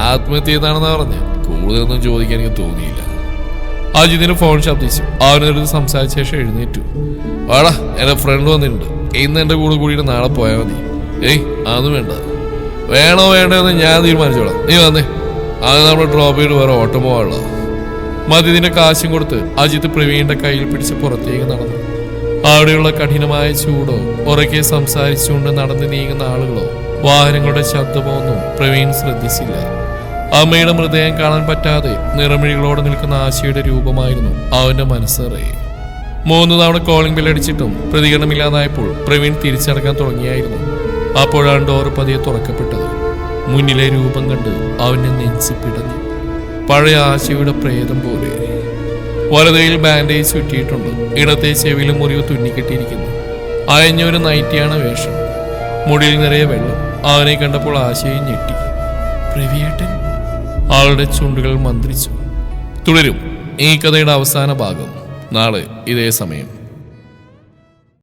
A: ആത്മഹത്യ ചെയ്താണെന്നാ പറഞ്ഞ. കൂടുതലൊന്നും ചോദിക്കാൻ എനിക്ക് തോന്നിയില്ല. അജിത്തിന് ഫോൺ ശബ്ദിച്ചു. അവനടുത്ത് സംസാരിച്ച ശേഷം എഴുന്നേറ്റു. വാടാ, എന്റെ ഫ്രണ്ട് വന്നിട്ടുണ്ട്. ഇന്ന് എന്റെ കൂടെ കൂടിയിട്ട് നാളെ പോയാൽ മതി. ഏയ്, അതൊന്നും വേണ്ട. വേണോ വേണ്ടോ എന്ന് ഞാൻ തീരുമാനിച്ചോളാം. നീ വന്നേ. അത് നമ്മൾ ഡ്രോപ്പ് ചെയ്ത് വേറെ ഓട്ടോ പോകാനുള്ള. മദ്യത്തിന്റെ കാശും കൊടുത്ത് അജിത്ത് പ്രവീണിന്റെ കയ്യിൽ പിടിച്ച് പുറത്തേക്ക് നടന്നു. അവിടെയുള്ള കഠിനമായ ചൂടോ ഉറക്കെ സംസാരിച്ചുകൊണ്ട് നടന്ന് നീങ്ങുന്ന ആളുകളോ വാഹനങ്ങളുടെ ശബ്ദമോ ഒന്നും പ്രവീൺ ശ്രദ്ധിച്ചില്ല. അമ്മയുടെ മൃതദേഹം കാണാൻ പറ്റാതെ നിറമിഴികളോടെ നിൽക്കുന്ന ആശയുടെ രൂപമായിരുന്നു അവന്റെ മനസ്സറിയെ. 3 തവണ കോളിംഗ് ബെല്ലടിച്ചിട്ടും പ്രതികരണമില്ലാതായപ്പോൾ പ്രവീൺ തിരിച്ചടക്കാൻ തുടങ്ങിയായിരുന്നു. അപ്പോഴാണ് ഡോർ പതിയെ തുറക്കപ്പെട്ടത്. മുന്നിലെ രൂപം കണ്ട് അവനെ നെഞ്ചി പിടഞ്ഞു. പഴയ ആശയുടെ പ്രേതം പോലെ. വലതയിൽ ബാൻഡേജ് ചുറ്റിയിട്ടുണ്ട്. ഇടത്തെ ചെവിയിലും മുറിവ് തുന്നിക്കെട്ടിയിരിക്കുന്നു. അയഞ്ഞൊരു നൈറ്റിയാണ് വേഷം. മുടിയിൽ നിറയെ വെള്ളം. അവനെ കണ്ടപ്പോൾ ആശയും ഞെട്ടി. പ്രവിയേട്ടൻ? ആളുടെ ചുണ്ടുകൾ മന്ത്രിച്ചു. തുടരും ഈ കഥയുടെ അവസാന ഭാഗം നാളെ ഇതേ സമയം.